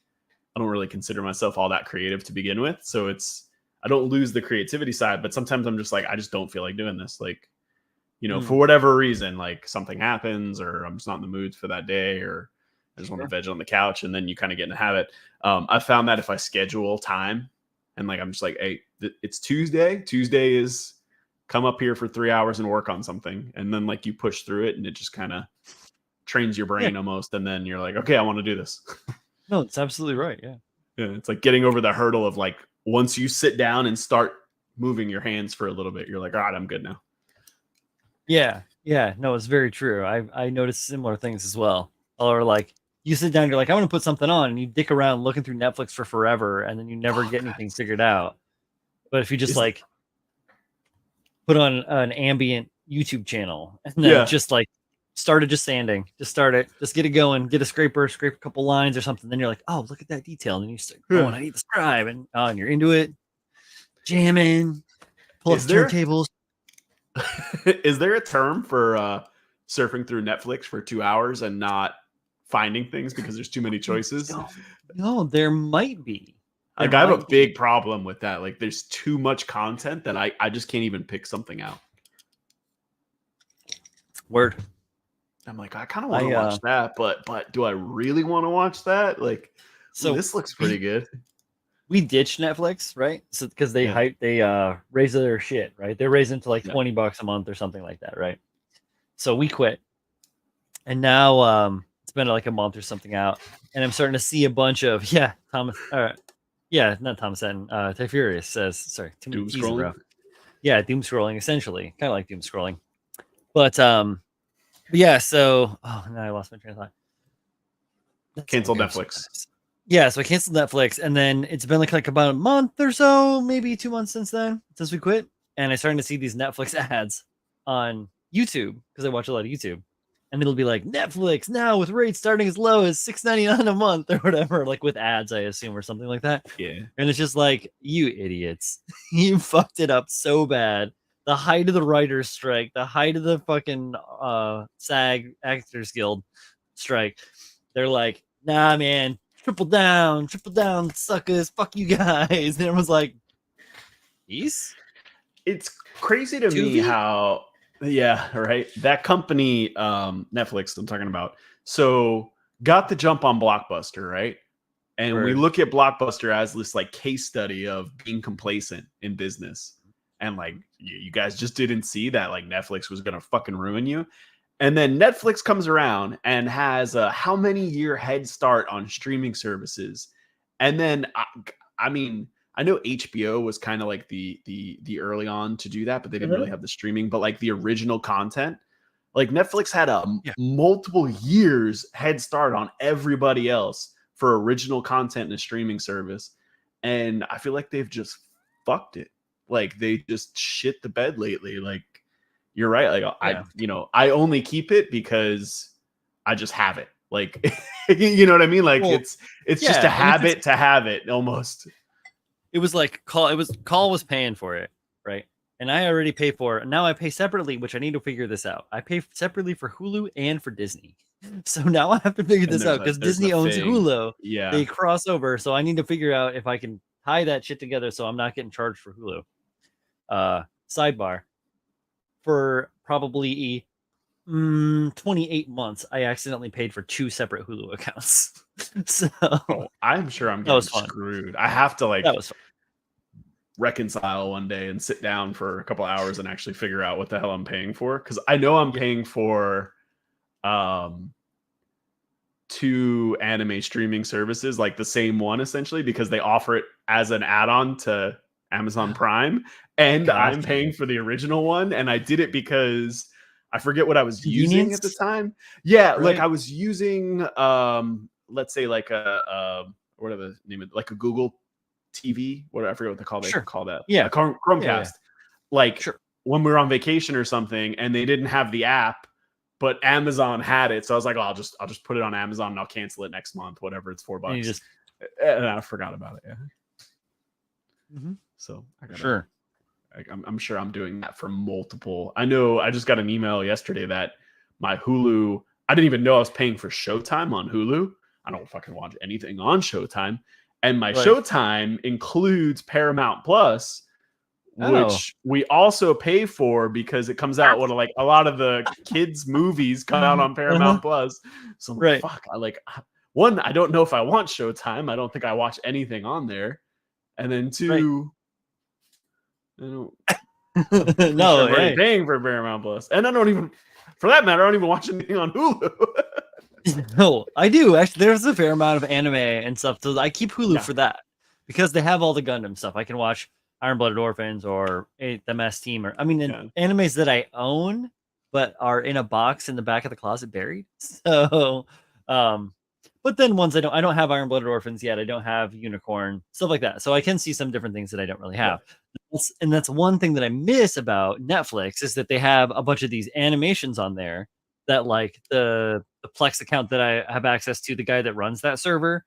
I don't really consider myself all that creative to begin with. So I don't lose the creativity side, but sometimes I'm just like, I just don't feel like doing this. Like, for whatever reason, like something happens or I'm just not in the mood for that day or I just want to veg on the couch, and then you kind of get in a habit. I found that if I schedule time and like, I'm just like, hey, it's Tuesday. Tuesday is come up here for 3 hours and work on something. And then like you push through it and it just kind of trains your brain almost. And then you're like, okay, I want to do this. No, it's absolutely right. Yeah. It's like getting over the hurdle of like, once you sit down and start moving your hands for a little bit, you're like, all right, I'm good now. Yeah. Yeah. No, it's very true. I noticed similar things as well. Or like you sit down, you're like, I want to put something on, and you dick around looking through Netflix for forever, and then you never get anything figured out. But if you just like put on an ambient YouTube channel and then just like started just sanding, just start it, just get it going, get a scraper, scrape a couple lines or something. Then you're like, oh, look at that detail. And then you start going, I need to scribe, and you're into it, jamming, pull up the turntables. Is there a term for surfing through Netflix for 2 hours and not finding things because there's too many choices? No, there might be. Like I have a big problem with that. Like there's too much content that I just can't even pick something out. Word. I'm like, I kind of want to watch that, but do I really want to watch that? Like, so this looks pretty good. We ditched Netflix, right? So because they raise their shit, right? They're raising to like $20 a month or something like that, right? So we quit, and now it's been like a month or something out, and I'm starting to see a bunch of Thomas. Not Thomas Edison. Ty Furious says, sorry, doom scrolling. Yeah, doom scrolling essentially, kind of like doom scrolling, but yeah. So now I lost my train of thought. Cancel Netflix. Yeah, so I canceled Netflix, and then it's been like about a month or so, maybe 2 months since we quit, and I started to see these Netflix ads on YouTube because I watch a lot of YouTube, and it'll be like Netflix now with rates starting as low as $6.99 a month or whatever, like with ads, I assume, or something like that. Yeah, and it's just like, you idiots, you fucked it up so bad. The height of the writers' strike, the height of the fucking SAG Actors Guild strike, they're like, nah, man. Triple down, suckers, fuck you guys. And everyone's like, peace? It's crazy to me how, right? That company, Netflix, I'm talking about, so got the jump on Blockbuster, right? And we look at Blockbuster as this like case study of being complacent in business. And like, you guys just didn't see that like Netflix was going to fucking ruin you. And then Netflix comes around and has a how many year head start on streaming services. And then, I mean, I know HBO was kind of like the early on to do that, but they didn't really have the streaming. But like the original content, like Netflix had a multiple years head start on everybody else for original content in a streaming service. And I feel like they've just fucked it. Like they just shit the bed lately. Like, you're right. Like I only keep it because I just have it. Like, you know what I mean? Like it's just a habit to have it almost. It was like Call was paying for it, right? And I already pay for it. Now I pay separately, which I need to figure this out. I pay separately for Hulu and for Disney. So now I have to figure this out because Disney owns Hulu. Yeah. They cross over. So I need to figure out if I can tie that shit together so I'm not getting charged for Hulu. Sidebar. For probably 28 months, I accidentally paid for 2 separate Hulu accounts. So I'm sure I'm getting screwed. I have to like. That was fun. reconcile one day and sit down for a couple hours and actually figure out what the hell I'm paying for. Because I know I'm paying for 2 anime streaming services, like the same one essentially, because they offer it as an add-on to Amazon Prime, and I'm paying for the original one. And I did it because I forget what I was using at the time. Yeah, right? Like I was using let's say like a whatever the name of, like a Google TV, whatever, I forget what they call that. Yeah, a Chromecast. Like when we were on vacation or something, and they didn't have the app, but Amazon had it, so I was like, oh, I'll just put it on Amazon and I'll cancel it next month, whatever. It's $4. And I forgot about it. Yeah. So I'm sure I'm doing that for multiple. I know I just got an email yesterday that my Hulu, I didn't even know I was paying for Showtime on Hulu. I don't fucking watch anything on Showtime. And my Showtime includes Paramount Plus, which we also pay for because it comes out when like a lot of the kids' movies come out on Paramount Plus. So fuck, one, I don't know if I want Showtime. I don't think I watch anything on there. And then 2, I don't no, I'm paying for Paramount Plus. And I don't even, for that matter, I don't even watch anything on Hulu. No, I do. Actually, there's a fair amount of anime and stuff. So I keep Hulu for that because they have all the Gundam stuff. I can watch Iron Blooded Orphans or the Mass Team, or animes that I own but are in a box in the back of the closet buried. So, but then ones I don't have Iron Blooded Orphans yet. I don't have Unicorn, stuff like that. So I can see some different things that I don't really have. And that's one thing that I miss about Netflix is that they have a bunch of these animations on there that like the Plex account that I have access to, the guy that runs that server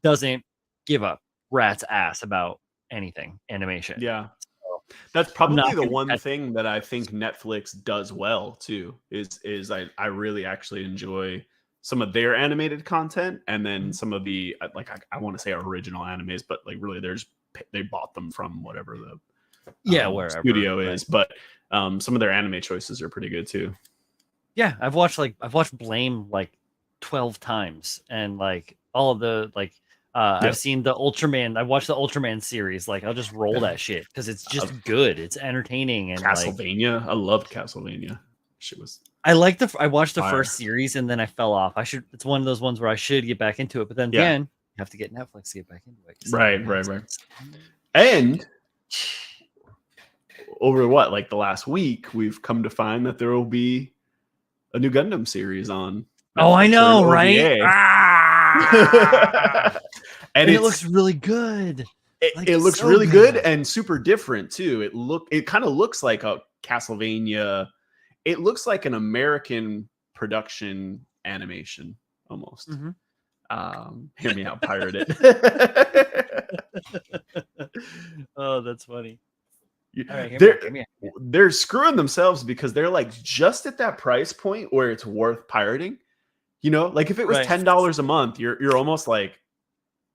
doesn't give a rat's ass about anything animation. Yeah. So that's probably the one thing that I think Netflix does well too, is I really actually enjoy some of their animated content, and then some of the like I want to say original animes, but like really they bought them from whatever the wherever studio is, but some of their anime choices are pretty good too. Yeah, I've watched Blame like 12 times, and like all of the I've seen the Ultraman. I watched the Ultraman series. Like I'll just roll that shit because it's just good. It's entertaining. And Castlevania, I loved Castlevania. Shit was. I watched the first series and then I fell off. It's one of those ones where I should get back into it, but then again, you have to get Netflix to get back into it. Right. And over like the last week, we've come to find that there will be a new Gundam series on Netflix. Oh, I know, right? And it looks really good. It looks really good and super different too. It kind of looks like a Castlevania. It looks like an American production animation almost. Hear me out, pirate it. Oh, that's funny. Right, they're screwing themselves because they're like just at that price point where it's worth pirating. You know, like if it was $10 a month, you're almost like,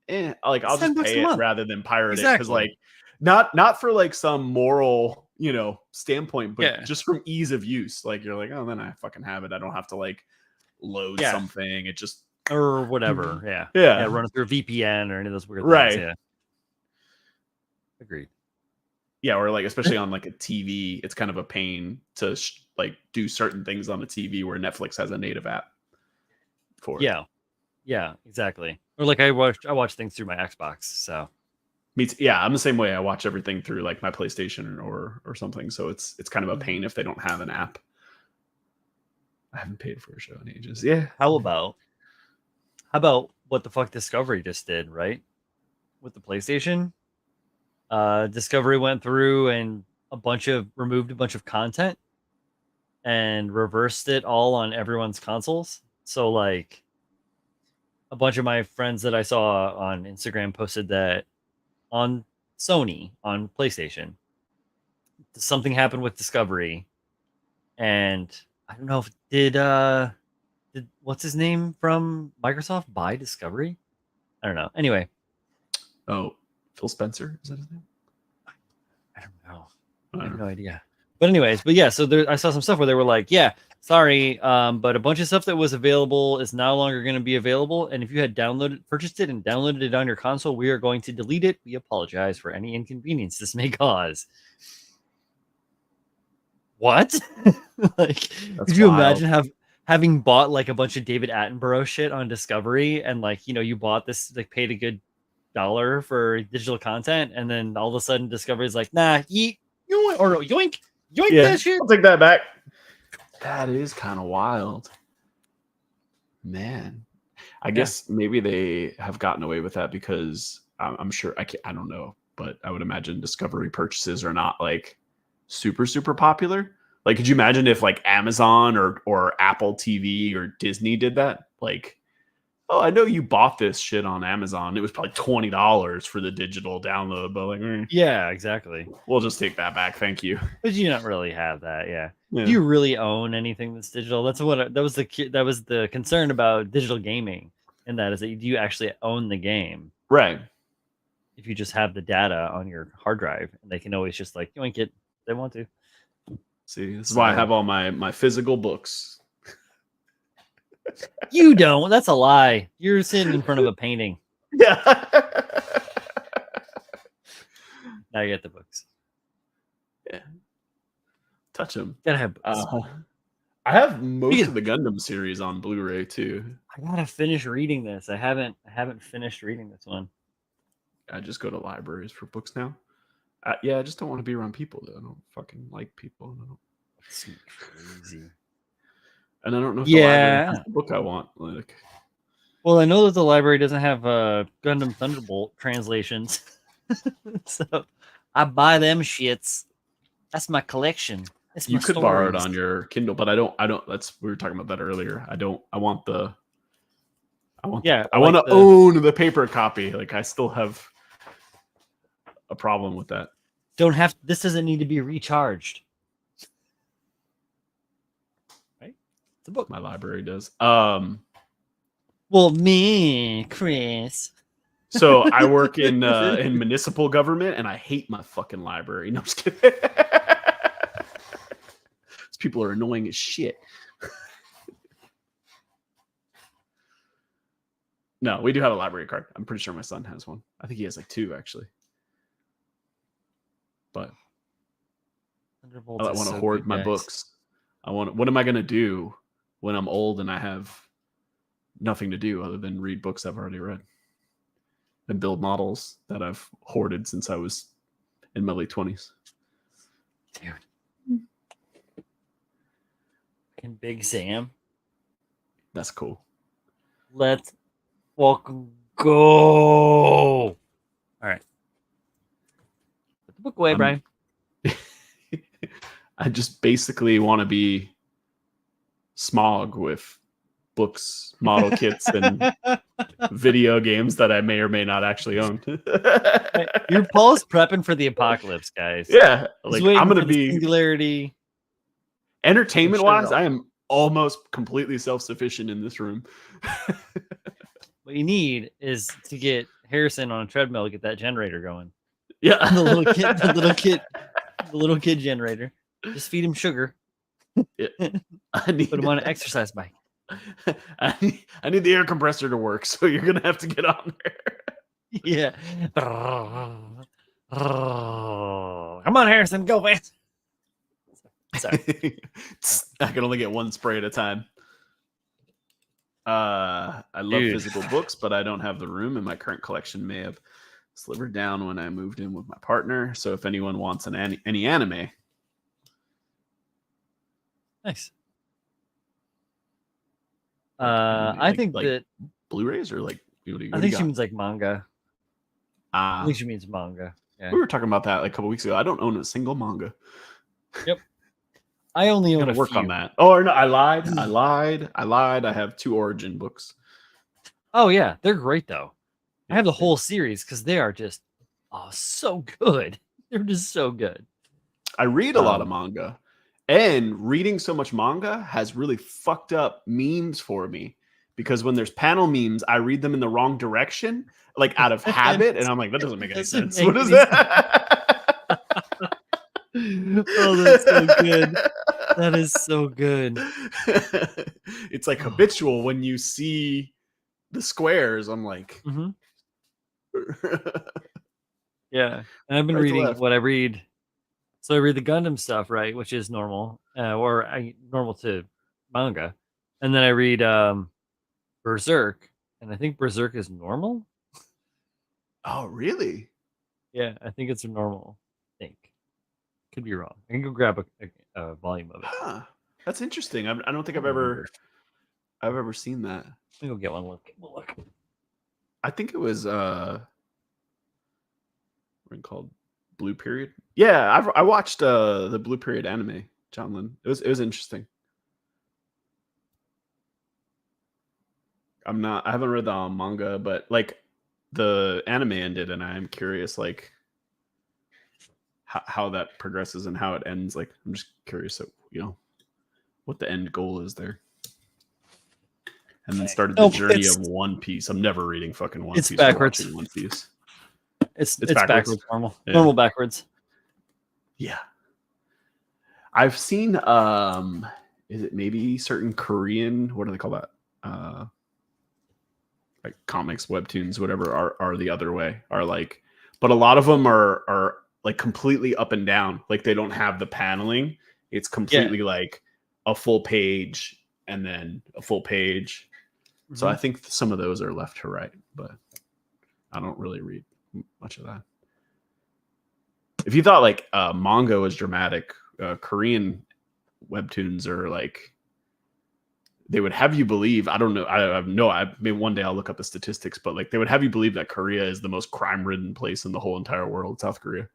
like I'll just pay it rather than pirate it, because like not for like some moral standpoint, but just from ease of use. Like you're like, oh, then I fucking have it. I don't have to like load something. It just or whatever. Run it through a VPN or any of those weird things. Yeah, agreed. Yeah, or like especially on like a TV, it's kind of a pain to like do certain things on the TV where Netflix has a native app for it. Yeah, exactly. Or like I watch things through my Xbox. So I'm the same way. I watch everything through like my PlayStation or something. So it's kind of a pain if they don't have an app. I haven't paid for a show in ages. Yeah. How about what the fuck Discovery just did, right? With the PlayStation. Discovery went through and removed a bunch of content and reversed it all on everyone's consoles. So like a bunch of my friends that I saw on Instagram posted that on Sony, on PlayStation, something happened with Discovery, and I don't know if did what's his name from Microsoft buy Discovery? I don't know. Anyway. Oh, Phil Spencer, is that his name? I don't know. I have no idea. But anyways, so I saw some stuff where they were like, sorry, but a bunch of stuff that was available is no longer going to be available. And if you had purchased it and downloaded it on your console, we are going to delete it. We apologize for any inconvenience this may cause. What? Like, could you imagine having bought like a bunch of David Attenborough shit on Discovery, and like, you know, you bought this, like paid a good $1 for digital content, and then all of a sudden Discovery's like, nah, yoink, or yoink that shit. I'll take that back. That is kind of wild, man. I guess maybe they have gotten away with that because I'm sure I don't know, but I would imagine Discovery purchases are not like super popular. Like, could you imagine if like Amazon or Apple TV or Disney did that? Like, oh, I know you bought this shit on Amazon. It was probably $20 for the digital download, but like, yeah, exactly. We'll just take that back. Thank you. But you don't really have that, yeah. Do you really own anything that's digital? That was the concern about digital gaming, and that is that do you actually own the game? Right. If you just have the data on your hard drive, and they can always just like yoink it if they want to. See, this is why I have all my physical books. You don't. That's a lie. You're sitting in front of a painting. Yeah. Now you get the books. Yeah. Touch them. Gotta have books. I have most of the Gundam series on Blu-ray too. I gotta finish reading this. I haven't finished reading this one. I just go to libraries for books now. Yeah, I just don't want to be around people though. I don't fucking like people. It's crazy. And I don't know if the library has the book I want. Like, well, I know that the library doesn't have Gundam Thunderbolt translations, so I buy them shits. That's my collection. You could borrow it on your Kindle, but I don't. That's we were talking about that earlier. I want to own the paper copy. Like, I still have a problem with that. This doesn't need to be recharged. Right? It's a book. My library does. Well, me, Chris. So I work in municipal government, and I hate my fucking library. No, I'm just kidding. These people are annoying as shit. No, we do have a library card. I'm pretty sure my son has one. I think he has like 2 actually. But I want to hoard my books. What am I going to do when I'm old and I have nothing to do other than read books I've already read and build models that I've hoarded since I was in my late 20s? Dude. Fucking Big Sam. That's cool. Let's fucking go. All right. Put the book away, Brian. I just basically want to be Smog with books, model kits, and video games that I may or may not actually own. You're Paul's prepping for the apocalypse, guys. Yeah, like I'm gonna be singularity. Entertainment-wise, I am almost completely self-sufficient in this room. What you need is to get Harrison on a treadmill to get that generator going. Yeah, the little kid generator. Just feed him sugar. Yeah. Put him on an exercise bike. I need the air compressor to work, so you're gonna have to get on there. Yeah. Come on, Harrison, go fast. Sorry. I can only get one spray at a time. I love physical books, but I don't have the room, and my current collection may have slivered down when I moved in with my partner. So if anyone wants any anime. Nice. I think like that Blu-rays or like I think she means like manga. I think she means manga. Yeah. We were talking about that like a couple weeks ago. I don't own a single manga. Yep. I only own a work on that. Oh no, I lied. I have 2 Origin books. Oh yeah, they're great though. I have the whole series because they are just so good. They're just so good. I read a lot of manga. And reading so much manga has really fucked up memes for me, because when there's panel memes, I read them in the wrong direction, like out of habit, and I'm like, that doesn't make any sense. What is that? Oh, that's so good. That is so good. It's like habitual when you see the squares. I'm like, Yeah, and I've been Right to reading left. what I read. So I read the Gundam stuff, right, which is normal, normal to manga, and then I read Berserk, and I think Berserk is normal. oh, really? Yeah, I think it's a normal. I think could be wrong. I can go grab a volume of it. Huh. That's interesting. I don't think I've remember. ever seen that. Let me go get one. Look. I think it was called Blue Period. Yeah, I watched the Blue Period anime, John Lynn. It was interesting. I haven't read the manga, but like the anime ended, and I'm curious like how that progresses and how it ends. Like I'm just curious, what the end goal is there. And then started the journey of One Piece. I'm never reading fucking One Piece. It's backwards. One Piece. It's backwards. Normal. Yeah. Normal backwards. Yeah. I've seen is it maybe certain Korean, what do they call that? Like comics, webtoons, whatever are the other way. Are like, but a lot of them are like completely up and down. Like they don't have the paneling. It's completely like a full page and then a full page. So I think some of those are left to right, but I don't really read much of that. If you thought like manga was dramatic, Korean webtoons are like, they would have you believe, I don't know, maybe one day I'll look up the statistics, but like they would have you believe that Korea is the most crime-ridden place in the whole entire world, South Korea.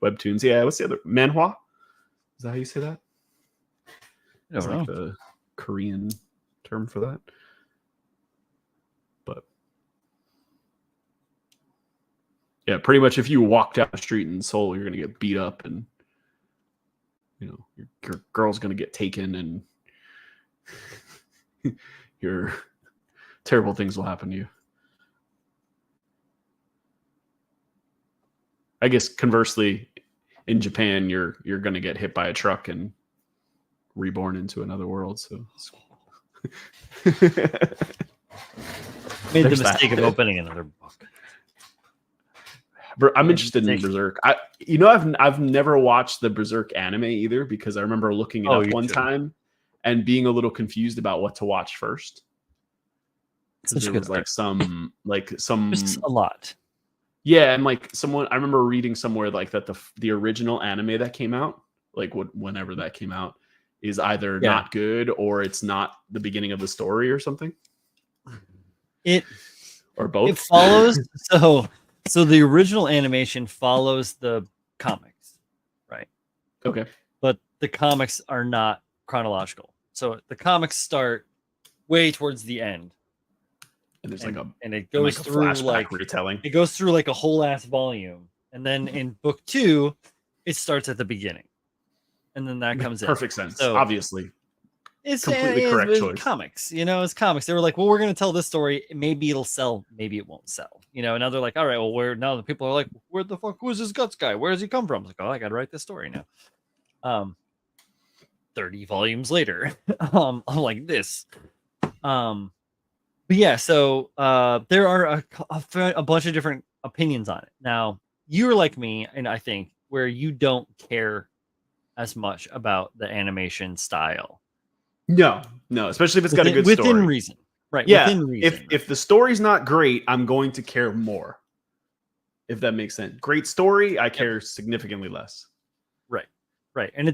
Webtoons, yeah. What's the other? Manhwa? Is that how you say that? It's like the Korean term for that. But yeah, pretty much if you walk down the street in Seoul, you're gonna get beat up, and your girl's gonna get taken, and your terrible things will happen to you. I guess conversely, in Japan, you're gonna get hit by a truck and reborn into another world. So made the mistake of opening another book. I'm interested in Berserk. I've never watched the Berserk anime either, because I remember looking it up one time and being a little confused about what to watch first. There was like some just a lot. Yeah, and like I remember reading somewhere like that the original anime that came out, like whenever that came out, is either not good or it's not the beginning of the story or something. Or both. It follows so the original animation follows the comics, right? Okay. But the comics are not chronological. So the comics start way towards the end. And there's it goes through like retelling. It goes through like a whole ass volume. And then in book 2, it starts at the beginning. And then that comes in. Perfect sense. So obviously. It's completely correct choice. Comics, it's comics. They were like, well, we're going to tell this story. Maybe it'll sell. Maybe it won't sell. And now they're like, all right, well, now the people are like, where the fuck was this Guts guy? Where does he come from? It's like, oh, I got to write this story now. 30 volumes later, I'm like this. But yeah, so there are a bunch of different opinions on it. Now, you're like me, and I think where you don't care as much about the animation style. No, especially if it's got a good story. Within reason. Right. Yeah. Within reason. If the story's not great, I'm going to care more. If that makes sense. Great story, I care significantly less. Right. And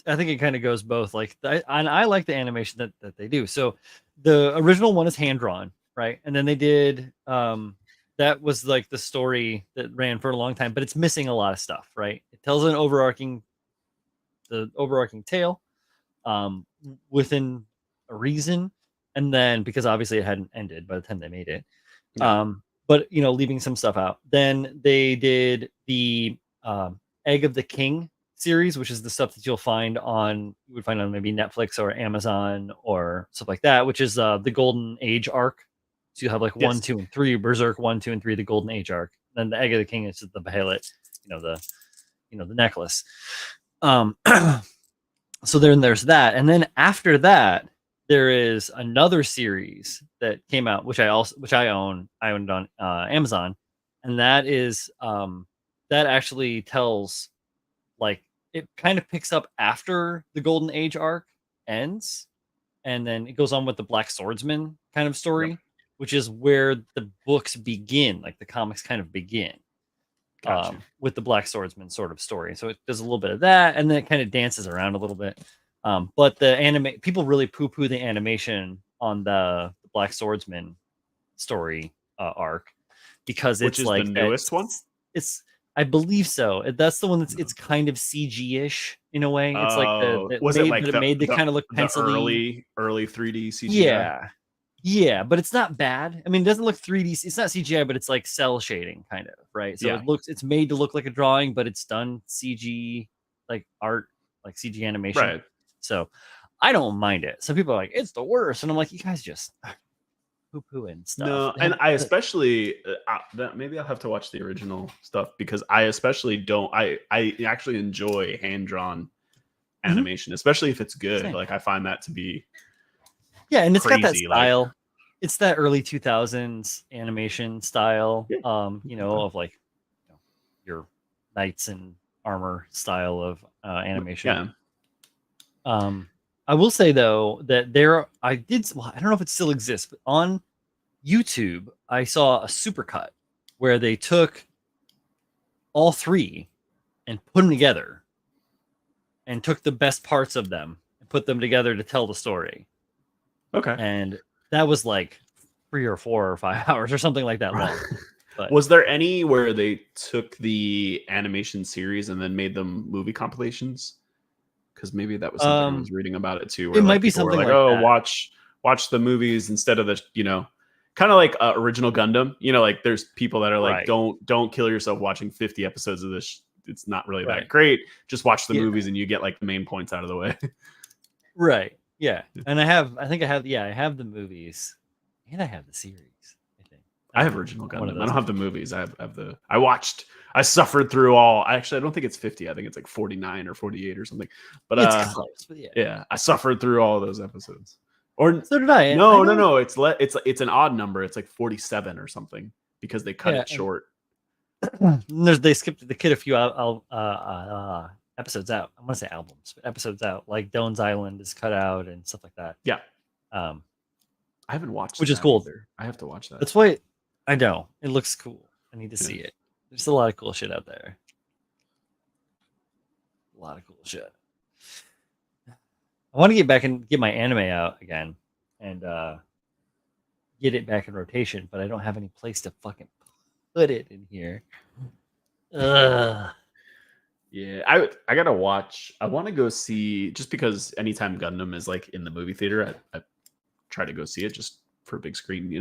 I think it kind of goes both. Like I like the animation that they do. So the original one is hand drawn, right? And then they did that was like the story that ran for a long time, but it's missing a lot of stuff, right? It tells an overarching tale within a reason, and then because obviously it hadn't ended by the time they made it, but leaving some stuff out. Then they did the Egg of the King series, which is the stuff that you would find on maybe Netflix or Amazon or stuff like that, which is the Golden Age arc. So you have like 1, 2, and 3, Berserk 1, 2, and 3, the Golden Age arc. Then the Egg of the King is the behelit, the necklace. So then there's that, and then after that, there is another series that came out, which I own. I owned on Amazon, and that is that actually tells, like, it kind of picks up after the Golden Age arc ends, and then it goes on with the Black Swordsman kind of story, Yep. which is where the books begin, like the comics kind of begin. Gotcha. With the Black Swordsman sort of story. So it does a little bit of that, and then it kind of dances around a little bit. But the anime, people really poo-poo the animation on the Black Swordsman story arc, because Which it's is like the newest one? It's, I believe so. That's the one that's, it's kind of CG-ish in a way. It's like was it like it made the kind of look pencil-y. early 3D CGI? Yeah. Yeah, but it's not bad. I mean, it doesn't look 3D. It's not CGI, but it's like cell shading kind of, right? So it's made to look like a drawing, but it's done CG, like art, like CG animation. Right. So I don't mind it. Some people are like, it's the worst. And I'm like, you guys just poo-pooing stuff. No, and I especially, maybe I'll have to watch the original stuff, because I especially don't, I actually enjoy hand-drawn animation, especially if it's good. Same. Like, I find that to be and it's crazy, got that style. It's that early 2000s animation style, of like, your knights in armor style of animation. Yeah. I will say though that I don't know if it still exists, but on YouTube I saw a supercut where they took all three and put them together, and took the best parts of them and put them together to tell the story. Okay. And that was like 3 or 4 or 5 hours or something like that long. But was there any where they took the animation series and then made them movie compilations? Because maybe that was something I was reading about it too. Where, it might be something like oh, that. watch the movies instead of the, kind of like original Gundam. Like there's people that are like, don't kill yourself watching 50 episodes of this. It's not really that great. Just watch the movies and you get like the main points out of the way. Right. Yeah. And I have the movies, and I have the series. I have original Gundam. I don't have the movies. I suffered through all. I don't think it's 50. I think it's like 49 or 48 or something. But it's close. But I suffered through all of those episodes. Or so did I. No. It's an odd number. It's like 47 or something, because they cut it short. They skipped the kid a few episodes out. I want to say albums, but episodes out. Like Doan's Island is cut out and stuff like that. Yeah. I haven't watched, which is cool. Either. I have to watch that. That's why I know it looks cool. I need to see it. There's a lot of cool shit out there. A lot of cool shit. I want to get back and get my anime out again and get it back in rotation, but I don't have any place to fucking put it in here. Yeah, I gotta watch. I want to go see, just because anytime Gundam is like in the movie theater, I try to go see it just for a big screen,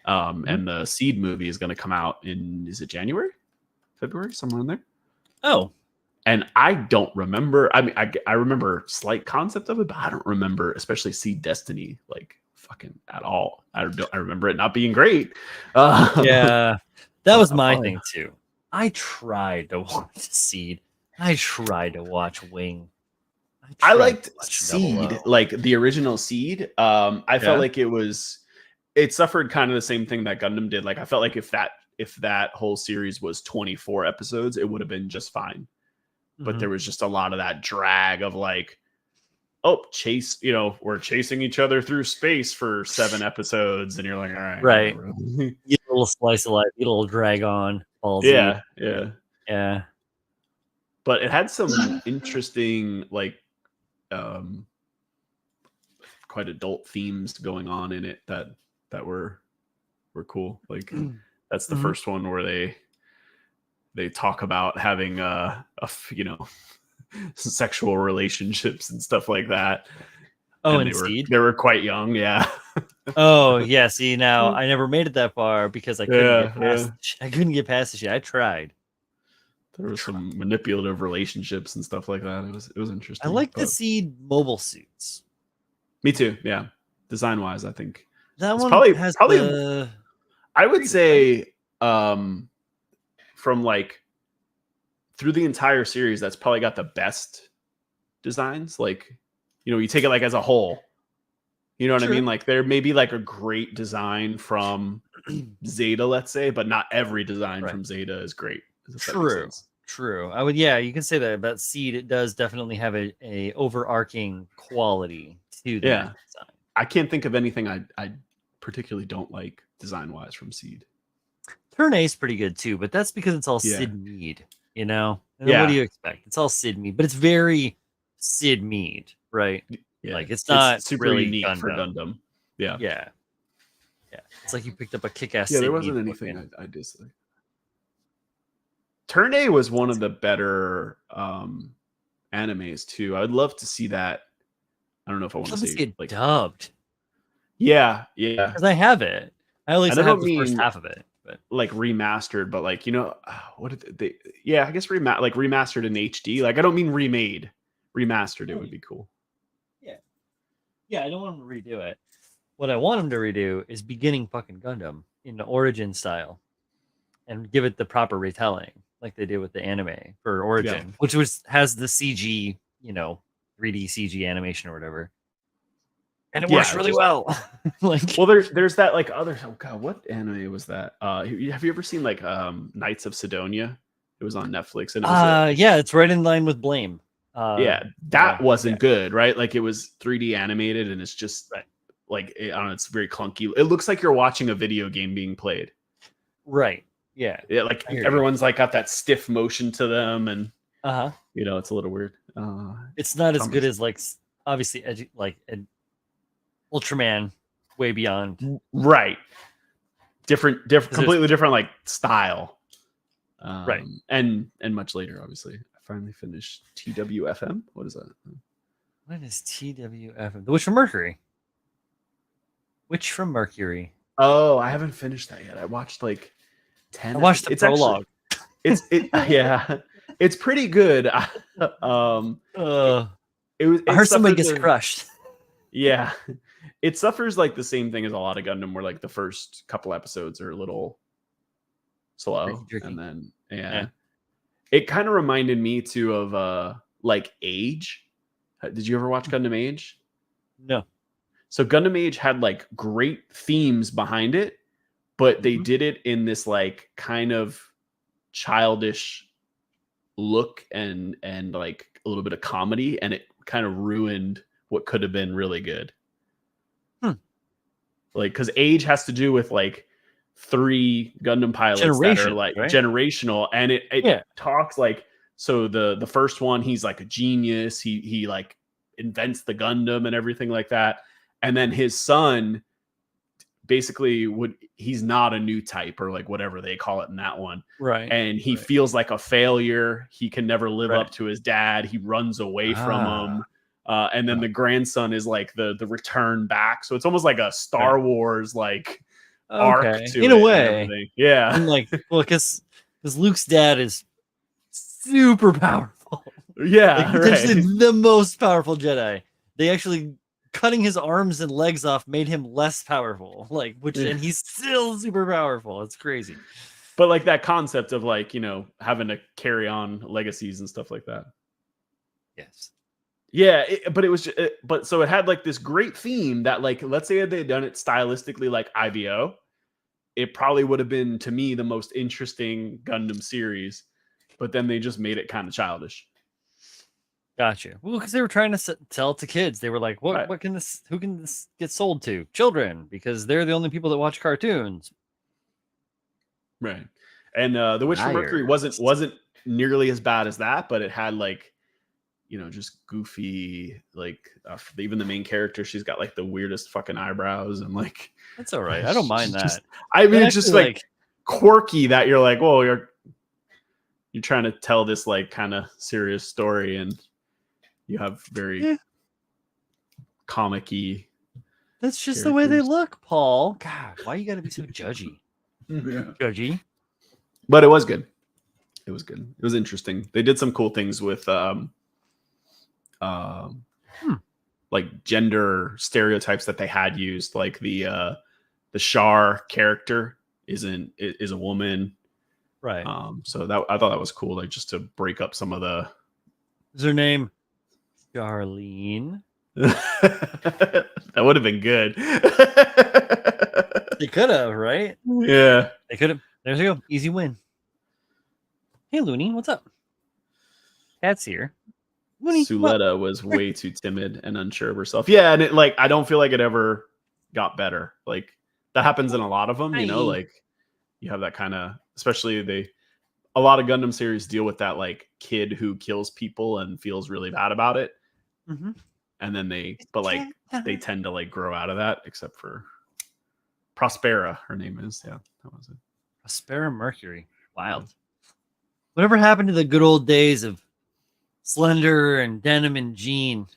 And the Seed movie is going to come out in, is it January, February, somewhere in there? Oh, and I don't remember. I mean, I remember slight concept of it, but I don't remember, especially Seed Destiny, like fucking at all. I remember it not being great. Yeah, that was my thing too. I tried to watch Seed. I tried to watch Wing. I liked Seed, like the original Seed. I felt like it suffered kind of the same thing that Gundam did. Like I felt like if that whole series was 24 episodes, it would have been just fine. But there was just a lot of that drag of like, chase, we're chasing each other through space for 7 episodes, and you're like, all right. Right. Get a little slice of life, get a little drag on. Yeah. But it had some interesting, like, quite adult themes going on in it that were cool. Like that's the first one where they talk about having sexual relationships and stuff like that. Oh, and they were quite young. Yeah. Oh yeah. See, now I never made it that far because I couldn't get past the shit. I tried. There were some manipulative relationships and stuff like that. It was interesting. I like to see mobile suits. Me too. Yeah. Design wise, I think that one has probably I would say from like through the entire series, that's probably got the best designs. Like you take it like as a whole. You know what I True. mean? Like there may be like a great design from Zeta, let's say, but not every design from Zeta is great. True. I would, you can say that about Seed. It does definitely have a overarching quality to the design. I can't think of anything I particularly don't like design wise from Seed. Turn A is pretty good too, but that's because it's all Sid Mead, you know? And then what do you expect? It's all Sid Mead, but it's very Sid Mead, right? Yeah. Like it's not super really unique Gundam. for Gundam. Yeah. Yeah. It's like you picked up a kick-ass. Yeah, there wasn't anything I disliked. Turn A was one of the better animes too. I would love to see that. I don't know if I want to see it like dubbed. Yeah. Because I have it. I have the first half of it, but like remastered. But like what did they? Yeah, I guess remastered in HD. Like I don't mean remade. Remastered, it would be cool. Yeah, I don't want them to redo it. What I want them to redo is beginning fucking Gundam in the Origin style, and give it the proper retelling, like they did with the anime for Origin, which has the CG, 3D CG animation or whatever, and it works really well. Well, there's that like other. Oh god, what anime was that? Have you ever seen like Knights of Sidonia? It was on Netflix, and it was it's right in line with Blame. That wasn't good, right? Like it was 3D animated, and it's just like I don't know, it's very clunky. It looks like you're watching a video game being played. Right. Yeah. Like everyone's like got that stiff motion to them, and it's a little weird. It's not as good as like obviously Ultraman, way beyond. Right. Different, completely different like style. And much later, obviously. I finally finished TWFM. What is that? What is TWFM? The Witch from Mercury. Witch from Mercury. Oh, I haven't finished that yet. I watched like 10. I watched the prologue. It's pretty good. I heard somebody gets crushed. Yeah. It suffers like the same thing as a lot of Gundam, where like the first couple episodes are a little slow, and then it kind of reminded me too of like Age. Did you ever watch Gundam Age? No. So Gundam Age had like great themes behind it, but they did it in this like kind of childish look and like a little bit of comedy, and it kind of ruined what could have been really good. Like, because Age has to do with like 3 Gundam pilots that are like generational, and it talks like, so the first one, he's like a genius, he like invents the Gundam and everything like that, and then his son basically he's not a new type, or like whatever they call it in that one, and he feels like a failure. He can never live up to his dad. He runs away from him. And then the grandson is like the return back. So it's almost like a Star Wars like arc to in a way. Yeah. And like, well, because Luke's dad is super powerful. Yeah. Like, potentially the most powerful Jedi. They actually cutting his arms and legs off made him less powerful. Like, and he's still super powerful. It's crazy. But like that concept of like, having to carry on legacies and stuff like that. Yes. Yeah, but it was but so it had like this great theme that, like, let's say they had done it stylistically like IBO, it probably would have been, to me, the most interesting Gundam series, but then they just made it kind of childish. Gotcha. Well, because they were trying to sell it to kids. They were like, who can this get sold to? Children, because they're the only people that watch cartoons. Right. And The Witch from Mercury wasn't nearly as bad as that, but it had like, just goofy, like even the main character, she's got like the weirdest fucking eyebrows, and like, that's all right. I don't mind that. I mean, it's just like quirky that you're like, whoa, you're trying to tell this like kind of serious story, and you have very comic-y. That's just the way they look, Paul. God, why you gotta be so judgy? Judgy. But it was good. It was good. It was interesting. They did some cool things with like gender stereotypes that they had used, like the Char character is a woman, right? So that I thought that was cool, like just to break up some of the. Is her name Charlene? That would have been good. They could have, right? Yeah. They could have. There you go. Easy win. Hey, Looney, what's up? Cat's here. Looney, Suletta was way too timid and unsure of herself. Yeah, and it like I don't feel like it ever got better. Like that happens in a lot of them, you know, like you have that kind of, especially a lot of Gundam series deal with that like kid who kills people and feels really bad about it. Mm-hmm. And then they tend to like grow out of that, except for Prospera, her name is. Yeah, that was it. Prospera Mercury. Wild. Whatever happened to the good old days of Slender and Denim and Jean?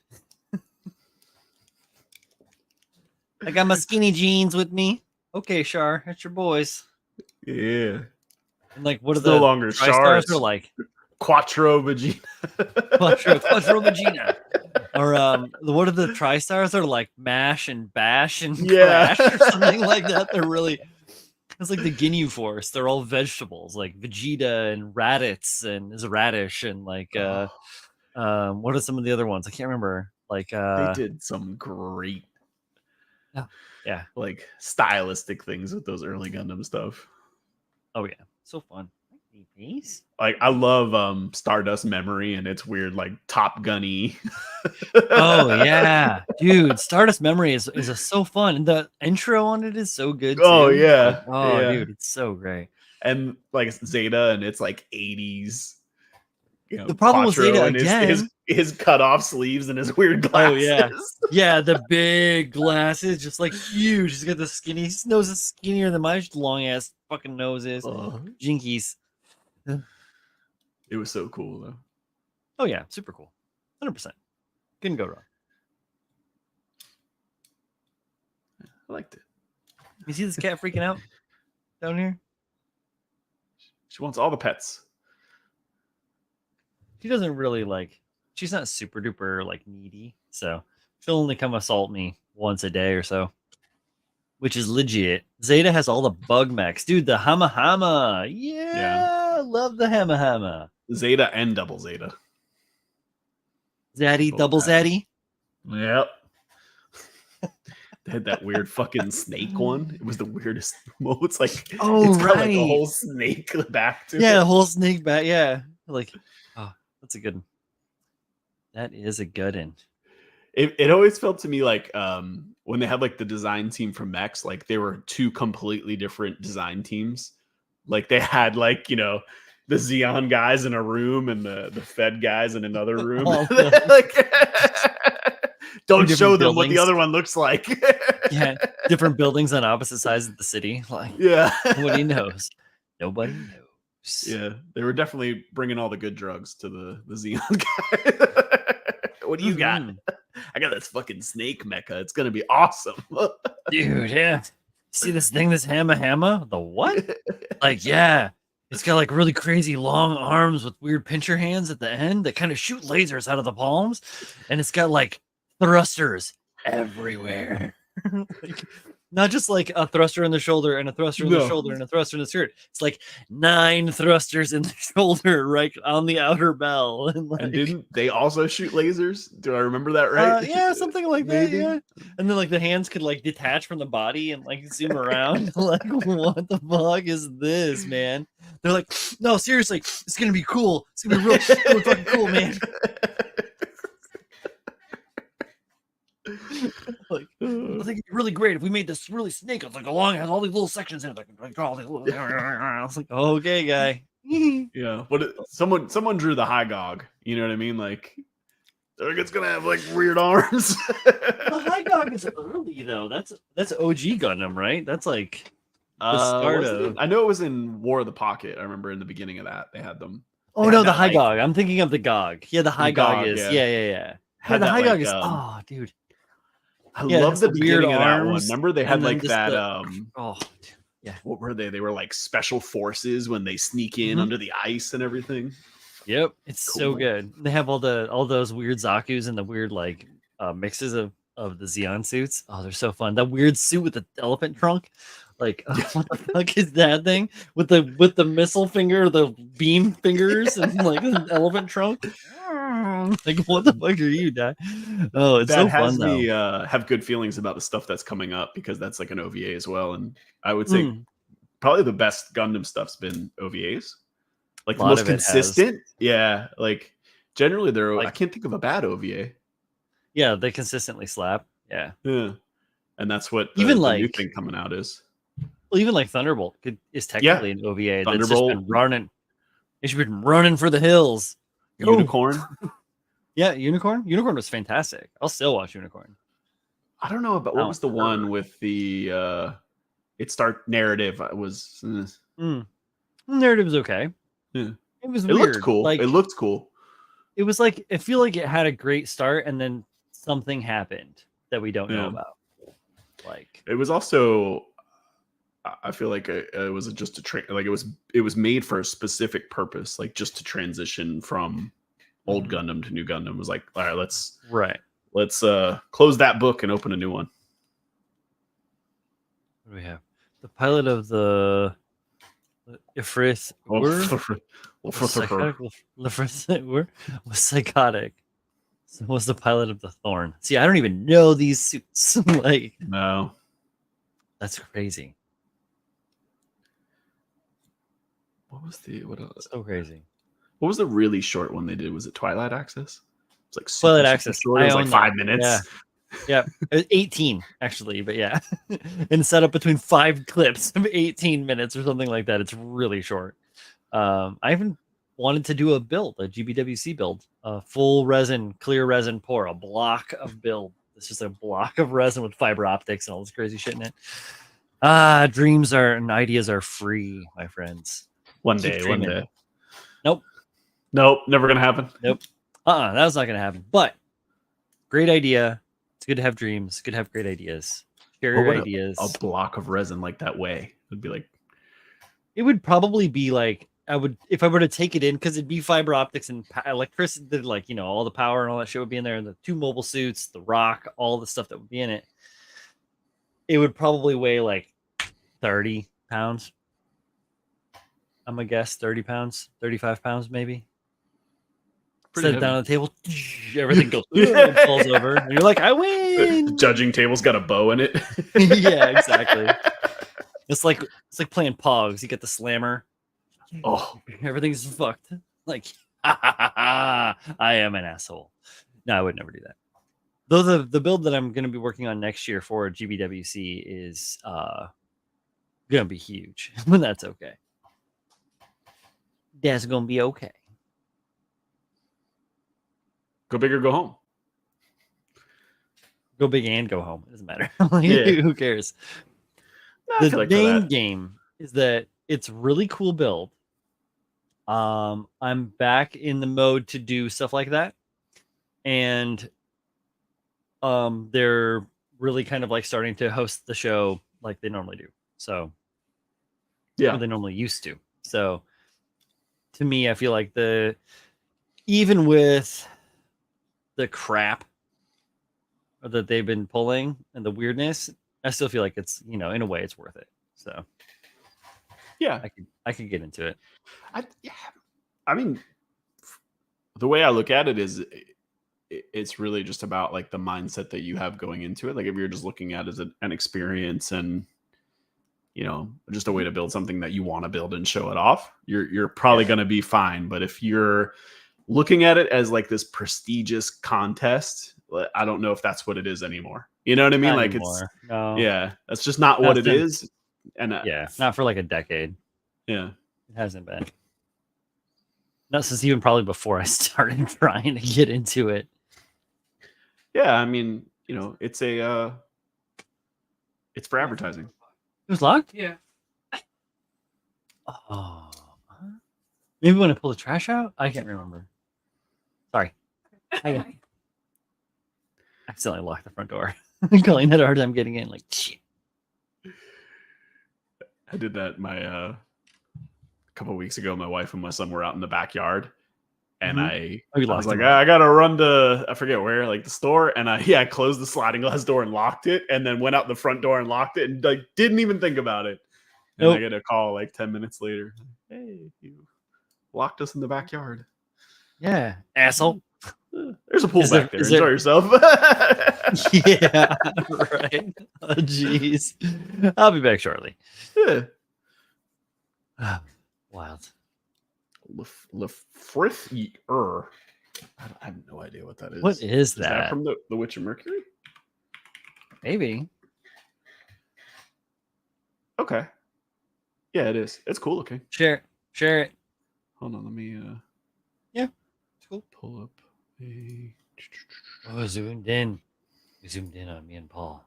I got my skinny jeans with me. Okay, Char, that's your boys. Yeah. And like, what are no longer Char? Are like Quattro Vagina. Quattro Vagina. Or what are the Tri-Stars? They're like Mash and Bash and Crash or something like that. They're really, it's like the Ginyu Force. They're all vegetables, like Vegeta and Raditz and is a radish and like what are some of the other ones? I can't remember. Like they did some great yeah, like stylistic things with those early Gundam stuff. Oh yeah, so fun. Like I love Stardust Memory and it's weird like Top Gunny. Oh yeah, dude, Stardust Memory is so fun, and the intro on it is so good too. Oh yeah, like, dude, it's so great. And like Zeta, and it's like 80s. You know, the problem with Zeta and again, his cut off sleeves and his weird glasses. Oh yeah, the big glasses, just like huge. He's got the skinny. His nose is skinnier than my long ass fucking nose is. Jinkies. It was so cool though. Oh yeah, super cool. 100%. Couldn't go wrong. I liked it. You see this cat freaking out down here? She wants all the pets. She doesn't really like. She's not super duper like needy, so she'll only come assault me once a day or so, which is legit. Zeta has all the bug mechs, dude. The Hama Hama, yeah. Love the Hama Hama. Zeta and Double Zeta. Zaddy, Double Zaddy. Yep. They had that weird fucking snake one. It was the weirdest. It's like it's got like a whole snake back to it. Yeah, a whole snake back. Yeah, like that's a good one. That is a good one. It always felt to me like when they had like the design team from Mechs, like they were two completely different design teams. Like they had like, you know, the Xeon guys in a room and the Fed guys in another room. Like, don't show them what the other one looks like. Yeah, different buildings on opposite sides of the city. Like, yeah, nobody knows. Nobody knows. Yeah, they were definitely bringing all the good drugs to the Xeon guy. What do you got? I got this fucking snake mecha. It's gonna be awesome, dude. Yeah, see this thing, this Hama Hama. The what? Like, yeah, it's got like really crazy long arms with weird pincher hands at the end that kind of shoot lasers out of the palms, and it's got like thrusters everywhere. Like, not just like a thruster in the shoulder and a thruster in the shoulder and a thruster in the skirt. It's like 9 thrusters in the shoulder, right on the outer bell. And, like, and didn't they also shoot lasers? Do I remember that right? Yeah, something like that. Yeah, and then like the hands could like detach from the body and like zoom around. Like, what the fuck is this, man? They're like, no, seriously, it's gonna be cool. It's gonna be really fucking cool, man. Like, I think it'd be really great if we made this really snake. It's like along, it has all these little sections in it. Like all these little. I was like, okay, guy. Yeah, but someone drew the Hygog. You know what I mean? Like it's gonna have like weird arms. The Hygog is early though. That's OG Gundam, right? That's like the start of. I know it was in War of the Pocket. I remember in the beginning of that they had them. Oh no, the Hygog. I'm thinking of the Gog. Yeah, the Hygog is. Yeah. The Hygog is. Oh, dude. I love the beginning of that one. Remember they had like that yeah. What were they? They were like special forces when they sneak in under the ice and everything. Yep. It's cool. So good. They have all those weird Zakus and the weird like mixes of the Xeon suits. Oh, they're so fun. That weird suit with the elephant trunk. Like, what the fuck is that thing? With the missile finger, the beam fingers, and like an elephant trunk. Like, what the fuck are you, Dad? Oh, it's that so has fun me though. have good feelings about the stuff that's coming up because that's like an OVA as well. And I would say Mm, probably the best Gundam stuff's been OVAs. Like a the lot most of it has. consistent. Yeah. Like generally I Like, can't think of a bad OVA. yeah, they consistently slap. Yeah. Yeah. And that's what Even the new like, thing coming out is. well, even like Thunderbolt is Yeah. technically an OVA that's just Thunderbolt, been running. It's been running for the hills. Go. Unicorn. Yeah, Unicorn. Unicorn was fantastic. I'll still watch Unicorn. I don't know about what was the one with the it start narrative. It was Narrative was okay. yeah. It was It weird. looked cool. Like, It looked cool. it was like, I feel like it had a great start and then something happened that we don't know Yeah. about. Like, It was also I feel like it was just like it was made for a specific purpose, like just to transition from old Gundam to new Gundam. It was like, all right, let's close that book and open a new one. What do we have? The pilot of the Ifrit was psychotic. So was the pilot of the Thorn. See, I don't even know these suits. Like, No. that's crazy. What else? So crazy. What was the really short one they did? Was it Twilight Access? It's like Twilight Access. short. It was like 5 minutes. Yeah. It was 18 actually, but yeah. And set up between 5 clips of 18 minutes or something like that. It's really short. I even wanted to do a build, a GBWC build, a full resin, clear resin pour, a block of build. It's just a block of resin with fiber optics and all this crazy shit in it. Dreams and ideas are free, my friends. One day. Nope, never gonna happen. Nope. That's not gonna happen. But great idea. It's good to have dreams. Good to have great ideas. Share your ideas. A block of resin like that way. It'd be like. It would probably be like, if I were to take it in, because it'd be fiber optics and electricity, like, all the power and all that shit would be in there, and the 2 mobile suits, the rock, all the stuff that would be in it. It would probably weigh like 30 pounds. I'm gonna guess 30 pounds, 35 pounds, maybe. Set it down on the table, everything goes falls over, and you're like, I win. The judging table's got a bow in it. Yeah, exactly. It's like playing Pogs. You get the slammer. Oh, everything's fucked. Like, I am an asshole. No, I would never do that. Though the build that I'm going to be working on next year for GBWC is going to be huge, but that's okay. That's going to be okay. Go big or go home. Go big and go home. It doesn't matter. Who cares? No, the main game is that it's really cool build. I'm back in the mode to do stuff like that, and they're really kind of like starting to host the show like they normally do. So yeah, or they normally used to. So to me, I feel like even with the crap that they've been pulling and the weirdness, I still feel like it's, in a way it's worth it. So yeah, I could get into it. I mean, the way I look at it is it's really just about like the mindset that you have going into it. Like if you're just looking at it as an experience and, just a way to build something that you want to build and show it off, you're probably going to be fine. But if you're looking at it as like this prestigious contest, I don't know if that's what it is anymore. You know what I mean? Not like anymore. That's just not what it is. And not for like a decade. Yeah, it hasn't been. Not since even probably before I started trying to get into it. Yeah, I mean, it's for advertising. It was locked? Yeah. Oh. Maybe when I pull the trash out? I can't remember. Sorry. I accidentally locked the front door. Colleen had a hard time getting in. Like, shit. I did that a couple of weeks ago. My wife and my son were out in the backyard. And I was like, I gotta run to, I forget where, like the store. And I closed the sliding glass door and locked it, and then went out the front door and locked it, and like didn't even think about it. And I get a call like 10 minutes later. Hey, you locked us in the backyard. Yeah, asshole. There's a pool Is back there- there. is there- Enjoy yourself. Yeah, right. Oh, jeez. I'll be back shortly. Yeah. Wild. Lefrithier. I have no idea what that is. What is Is that that? from the Witch of Mercury? Maybe. Okay. Yeah, it is. It's cool looking. Share it. Hold on, let me Yeah, it's cool. pull up a. Oh, zoomed in. We zoomed in on me and Paul.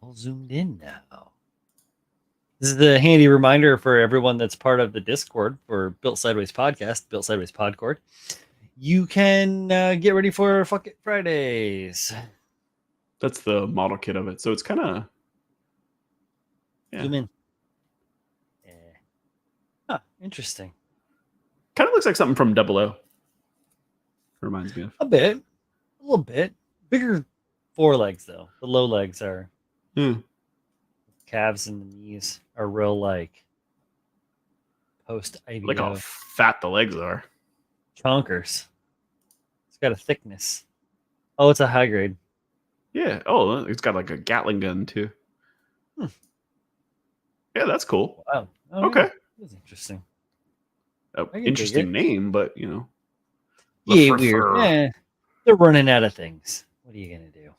All zoomed in now. This is the handy reminder for everyone that's part of the Discord for Built Sideways Podcast, Built Sideways Podcord. You can get ready for Fuck It Fridays. That's the model kit of it. So it's kind of. Zoom in. Huh, interesting. Kind of looks like something from 00. Reminds me of. A little bit. Bigger forelegs, though. The low legs are calves and the knees are real like post IVO. Look how fat the legs are. Chonkers. It's got a thickness. Oh, it's a high grade. Yeah. Oh, it's got like a Gatling gun too. Yeah, that's cool. Wow. Oh, Okay. yeah. That's interesting. Interesting name, but you know. Yeah, weird. They're running out of things. What are you gonna do?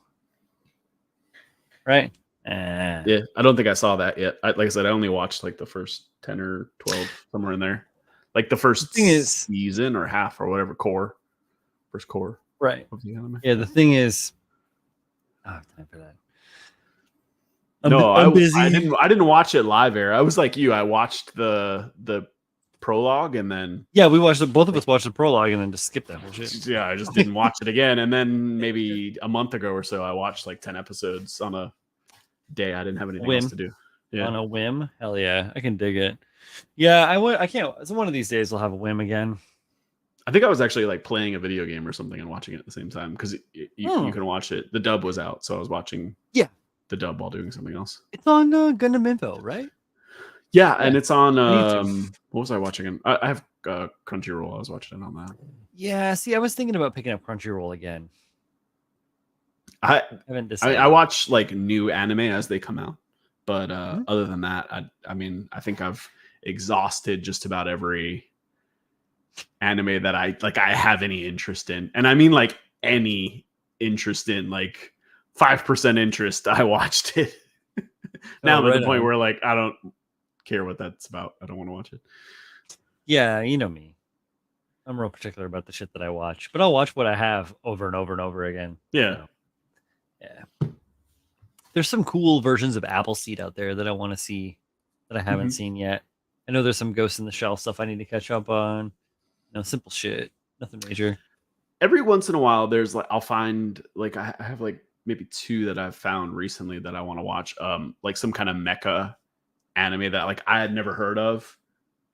Right? Yeah, I don't think I saw that yet. Like I said, I only watched like the first 10 or 12, somewhere in there. Like the first season or half or whatever first core. Right. Of the anime. Yeah, the thing is, I don't have time for that. I'm busy. I didn't watch it live air. I was like you. I watched the prologue and then both of us watched the prologue and then just skipped that whole shit. Yeah, I just didn't watch it again. And then maybe a month ago or so, I watched like 10 episodes on a day. I didn't have anything else to do. Yeah. On a whim, hell yeah, I can dig it. Yeah, I can't. So one of these days we'll have a whim again. I think I was actually like playing a video game or something and watching it at the same time because you can watch it. The dub was out, so I was watching the dub while doing something else. It's on Gundam Info, right? Yeah, and it's on. What was I watching? I have Crunchyroll. I was watching it on that. Yeah, see, I was thinking about picking up Crunchyroll again. I haven't decided. I watch like new anime as they come out, but other than that, I mean, I think I've exhausted just about every anime that I have any interest in, and I mean like any interest in, like 5% interest. I watched it. Now I'm at the point where like I don't care what that's about. I don't want to watch it. Yeah, you know me. I'm real particular about the shit that I watch, but I'll watch what I have over and over and over again. Yeah. So, yeah. There's some cool versions of Appleseed out there that I want to see that I haven't seen yet. I know there's some Ghost in the Shell stuff I need to catch up on. Simple shit. Nothing major. Every once in a while, there's like I'll find like I have like maybe 2 that I've found recently that I want to watch. Like some kind of mecha anime that like I had never heard of,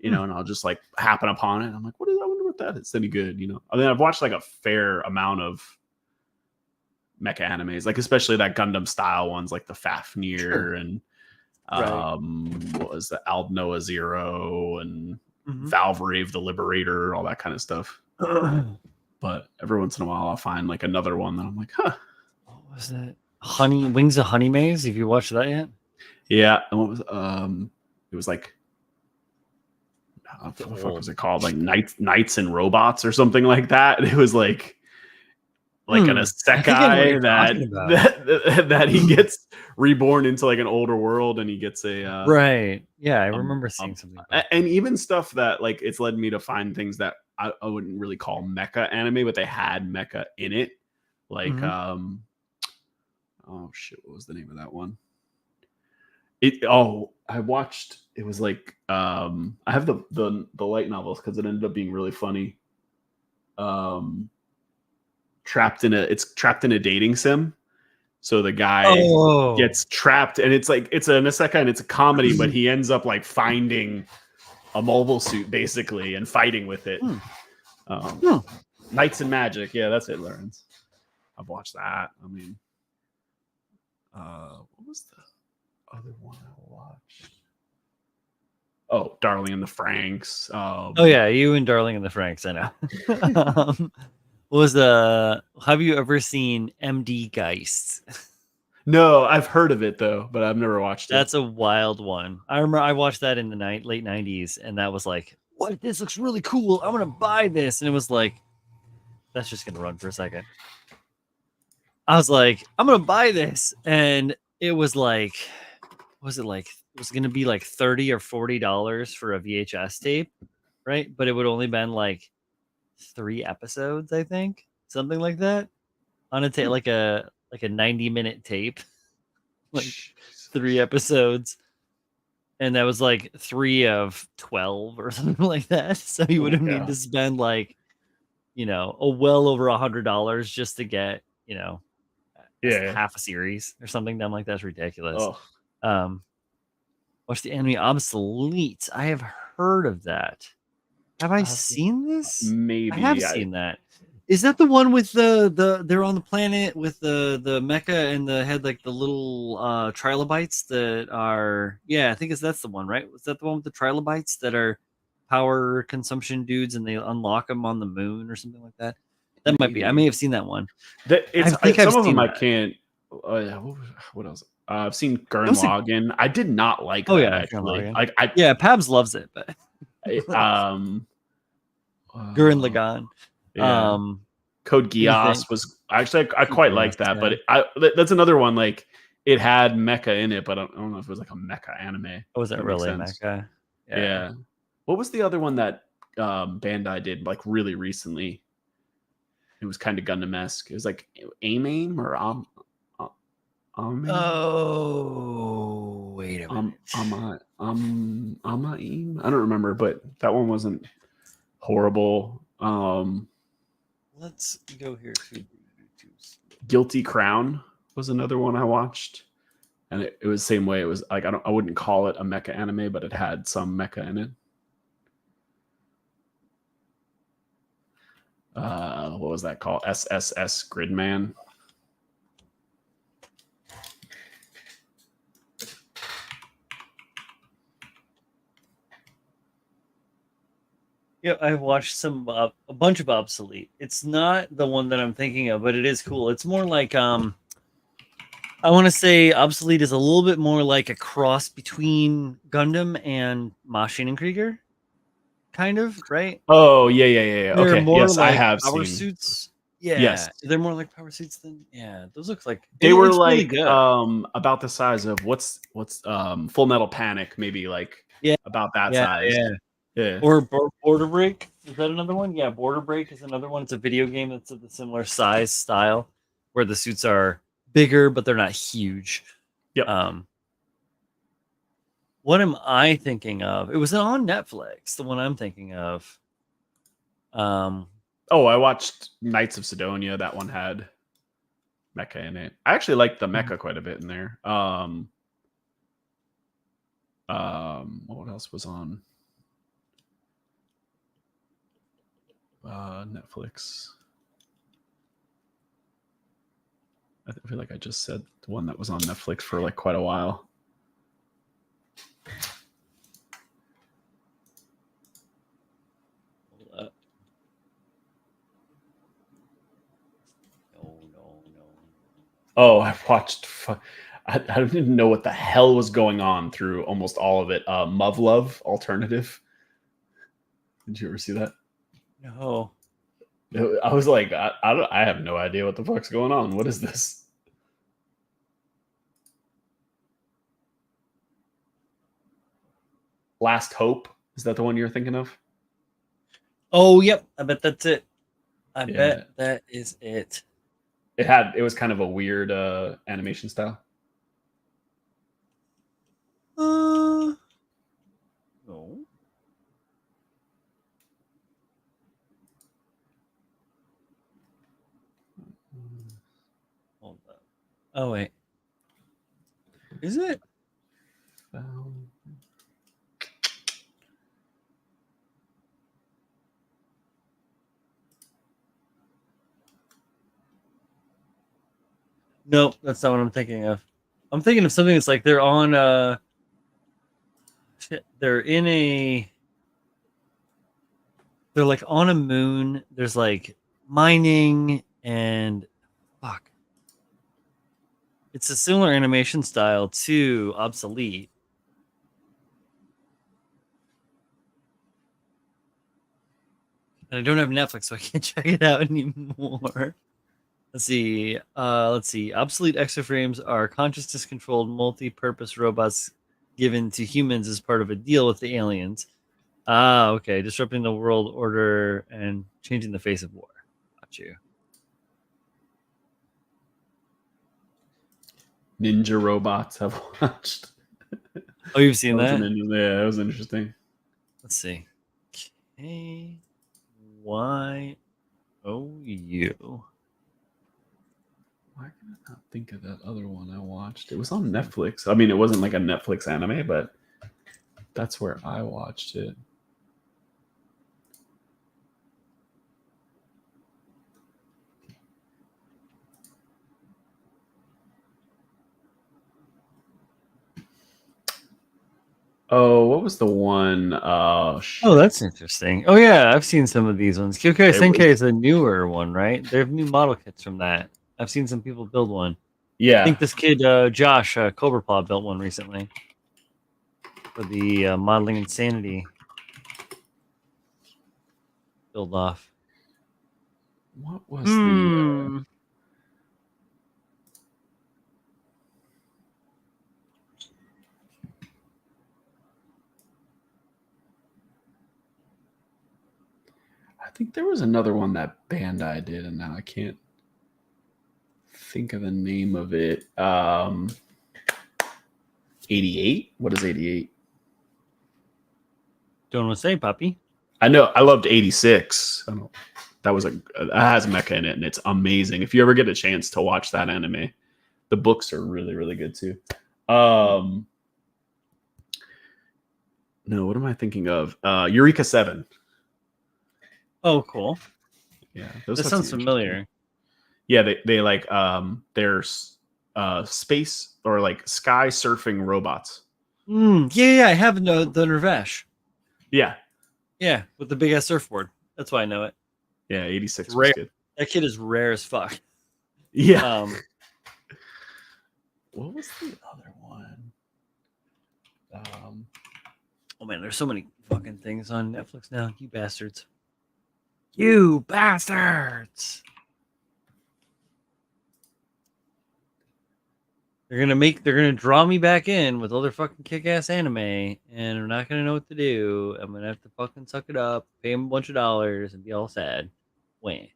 and I'll just like happen upon it. I'm like, what is? I wonder what that is. It's any good, I mean, I've watched like a fair amount of mecha animes, like especially that Gundam style ones, like the Fafnir and what was the Aldnoah Zero and Valvrave the Liberator, all that kind of stuff. But every once in a while, I'll find like another one that I'm like, huh. What was that? Wings of Honey Maze. Have you watched that yet? Yeah. And what was it was like, what the fuck was it called? Like Knights and Robots or something like that. It was like an isekai that he gets reborn into like an older world, and he gets a right. Yeah, I remember seeing something. And even stuff that like it's led me to find things that I wouldn't really call mecha anime, but they had mecha in it. Like oh shit, what was the name of that one? I watched. It was like I have the light novels because it ended up being really funny. Trapped in a dating sim. So the guy gets trapped, and it's like it's an isekai and it's a comedy, but he ends up like finding a mobile suit basically and fighting with it. Knights and Magic, yeah, that's it, Lawrence. I've watched that. I mean, what was the other one I watched? Oh, Darling in the Franxx. Oh yeah, you and Darling and the Franks. I know. Have you ever seen MD Geist? No, I've heard of it though, but I've never watched it. That's a wild one. I remember I watched that in the late 90s, and that was like, what? This looks really cool. I'm gonna buy this. And it was like, that's just gonna run for a second. I was like, I'm gonna buy this. And it was like, it was gonna be like $30 or $40 for a VHS tape, right? But it would only been like 3 episodes, I think. Something like that. On a tape, like a 90-minute tape. Like 3 episodes. And that was like 3 of 12 or something like that. So you would have needed to spend like, well over $100 just to get, half a series or something dumb like that's ridiculous. Watch the anime Obsolete. I have heard of that. Have I seen this? Maybe I have seen that. Is that the one with they're on the planet with the mecha and the head like the little trilobites that are I think that's the one, right? Was that the one with the trilobites that are power consumption dudes and they unlock them on the moon or something like that? That might be. I may have seen that one. Some of them I can't. What else? I've seen Gurren Lagann. I did not like that actually. Pabs loves it, but Gurren Lagann. Yeah. Code Geass was actually I quite like that, but that's another one. Like it had mecha in it, but I don't know if it was like a mecha anime. Was it really mecha? Yeah. What was the other one that Bandai did like really recently? It was kind of Gundam-esque. It was like Aim or Oh, wait a minute. Aim. I don't remember, but that one wasn't horrible. Let's go here to YouTube's. Guilty Crown was another one I watched, and it was the same way. It was like I wouldn't call it a mecha anime, but it had some mecha in it. What was that called? SSS Gridman. Yeah, I've watched a bunch of Obsolete. It's not the one that I'm thinking of, but it is cool. It's more like I want to say Obsolete is a little bit more like a cross between Gundam and Maschinenkrieger, kind of, right? Oh yeah. They're okay, more yes, like I have power seen. suits. Yeah, yes, they're more like power suits than those look like they were like really good. About the size of what's Full Metal Panic, maybe like about that size. Yeah. Or Border Break. Is that another one? Yeah, Border Break is another one. It's a video game that's of the similar size style where the suits are bigger, but they're not huge. Yep. What am I thinking of? It was on Netflix, the one I'm thinking of. I watched Knights of Sidonia. That one had mecha in it. I actually liked the mecha quite a bit in there. What else was on Netflix? I feel like I just said the one that was on Netflix for like quite a while. No. Oh, I watched. I didn't even know what the hell was going on through almost all of it. Muv-Luv Alternative. Did you ever see that? No. I was like, I have no idea what the fuck's going on. What is this? Last Hope. Is that the one you're thinking of? Oh, yep. I bet that's it. I bet that is it. It was kind of a weird animation style. No. Hold up. Oh wait. Is it? Nope, that's not what I'm thinking of. I'm thinking of something that's like they're on They're like on a moon. There's like mining and fuck. It's a similar animation style to Obsolete. And I don't have Netflix, so I can't check it out anymore. Let's see. Obsolete exoframes are consciousness-controlled, multi-purpose robots given to humans as part of a deal with the aliens. Okay. Disrupting the world order and changing the face of war. Got you. Ninja robots I've watched. Oh, you've seen that? Yeah, that was interesting. Let's see. KYOU. Why can I not think of that other one I watched? It was on Netflix. I mean, it wasn't like a Netflix anime, but that's where I watched it. Oh, what was the one? Oh, that's interesting. Oh, yeah, I've seen some of these ones. KotoKai Senkai is a newer one, right? They have new model kits from that. I've seen some people build one. Yeah. I think this kid, Josh, Cobra Paw, built one recently for the Modeling Insanity build off. What was the... I think there was another one that Bandai did, and now I can't think of the name of it. 88? What is 88? Don't want to say, puppy. I know. I loved 86. That has mecha in it, and it's amazing. If you ever get a chance to watch that anime, the books are really, really good too. No, what am I thinking of? Eureka 7. Oh, cool. Yeah, that sounds familiar. Yeah, they like there's space or like sky surfing robots. Yeah, I have the Nervesh. Yeah, with the big ass surfboard. That's why I know it. Yeah, 86 was good. That kid is rare as fuck. Yeah. What was the other one? Oh man, there's so many fucking things on Netflix now. You bastards. You bastards. They're gonna draw me back in with all their fucking kick-ass anime, and I'm not gonna know what to do. I'm gonna have to fucking suck it up, pay them a bunch of dollars, and be all sad. When?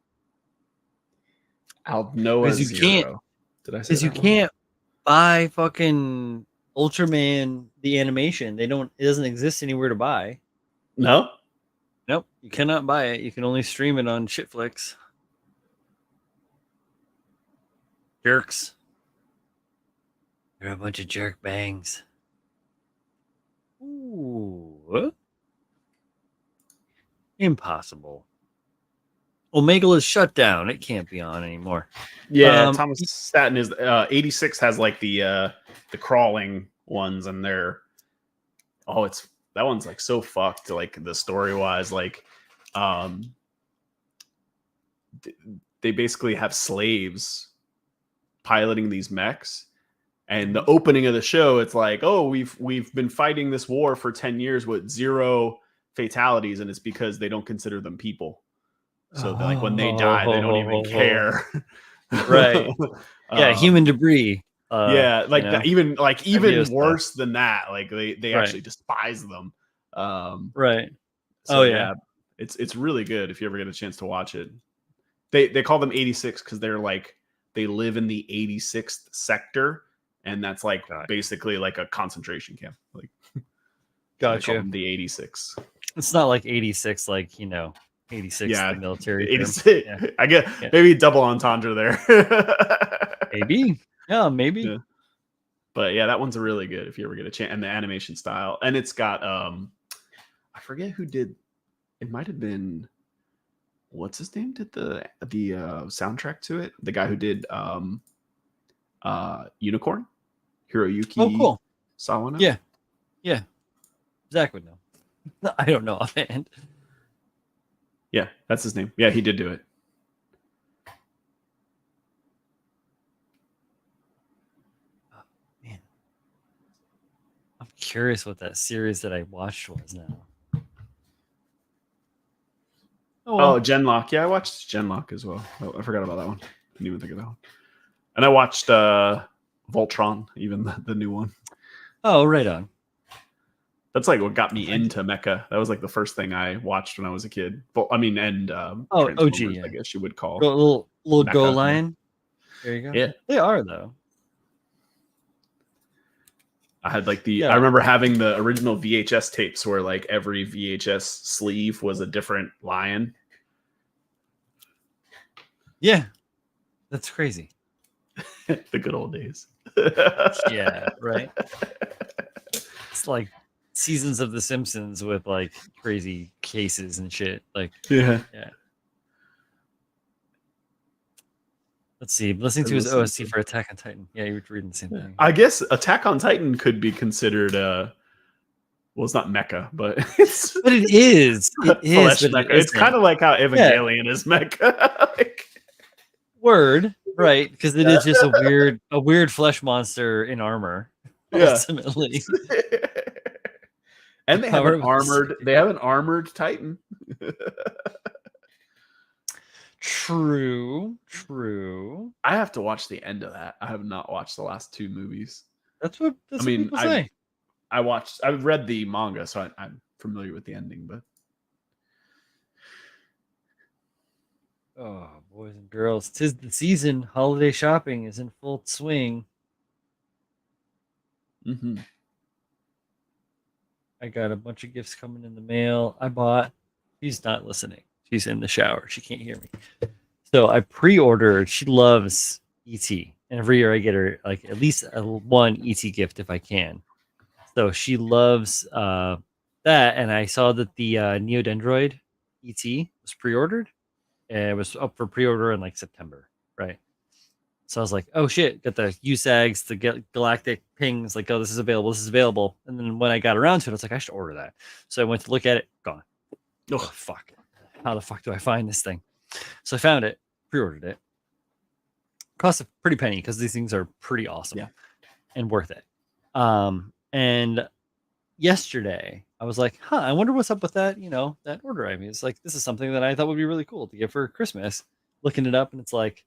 Alnoa Zero. Did I say that? Because you can't buy fucking Ultraman the animation. It doesn't exist anywhere to buy. No? Nope. You cannot buy it. You can only stream it on Shitflix. Jerks. They're a bunch of jerk bangs. Ooh. Impossible. Omega is shut down. It can't be on anymore. Yeah, Thomas Staten is 86 has like the crawling ones, and they're that one's like so fucked, like the story wise, like they basically have slaves piloting these mechs. And the opening of the show, it's like, oh, we've been fighting this war for 10 years with 0 fatalities, and it's because they don't consider them people. So like when they die, they don't even care. Right. Yeah, human debris. Yeah, like that, even worse than that. Like they right. actually despise them. Right. So yeah, it's really good if you ever get a chance to watch it. They call them 86 because they're like they live in the 86th sector. And that's like basically like a concentration camp. Like, gotcha. The 86. It's not like 86, like 86. Yeah, the military. 86. Yeah. I guess maybe double entendre there. Maybe. Yeah, maybe. Yeah. But yeah, that one's really good if you ever get a chance. And the animation style, and it's got I forget who did. It might have been what's his name did the soundtrack to it. The guy who did Unicorn. Hiroyuki cool. Sawano. Yeah. Zach would know. I don't know offhand. Yeah, that's his name. Yeah, he did do it. Man, I'm curious what that series that I watched was now. Oh, Genlock. Yeah, I watched Genlock as well. Oh, I forgot about that one. Didn't even think of that one. And I watched Voltron, even the new one. Oh, right on. That's like what got me into Mecha. That was like the first thing I watched when I was a kid. Well, I mean, and OG, yeah. I guess you would call. Little Mecha, Go Lion. There you go. Yeah, they are though. I had like I remember having the original VHS tapes where like every VHS sleeve was a different lion. Yeah, that's crazy. The good old days. Yeah, right. It's like seasons of The Simpsons with like crazy cases and shit. Like, yeah. Let's see. Listening to his OST for Attack on Titan. Yeah, you were reading the same thing. I guess Attack on Titan could be considered well, it's not mecha, but it's but it is. It is. But mecha. It's kind of like how Evangelion is mecha. Like, word, right? Because it is just a weird flesh monster in armor. Ultimately. And they have an armored Titan. True. I have to watch the end of that. I have not watched the last two movies. That's what people say. I've read the manga, so I'm familiar with the ending, but oh, boys and girls, 'tis the season. Holiday shopping is in full swing. Mm-hmm. I got a bunch of gifts coming in the mail. I bought. She's not listening. She's in the shower. She can't hear me. So I pre-ordered. She loves ET, and every year I get her like at least one ET gift if I can. So she loves that, and I saw that the Neodendroid ET was pre-ordered, and it was up for pre-order in like September, right? So I was like, oh shit, got the USAGs, the galactic pings, like, oh, this is available. And then when I got around to it, I was like, I should order that. So I went to look at it, gone. Oh, fuck. How the fuck do I find this thing? So I found it, pre-ordered it. Cost a pretty penny because these things are pretty awesome and worth it. And yesterday I was like, I wonder what's up with that, that order. I mean, it's like, this is something that I thought would be really cool to get for Christmas. Looking it up, and it's like,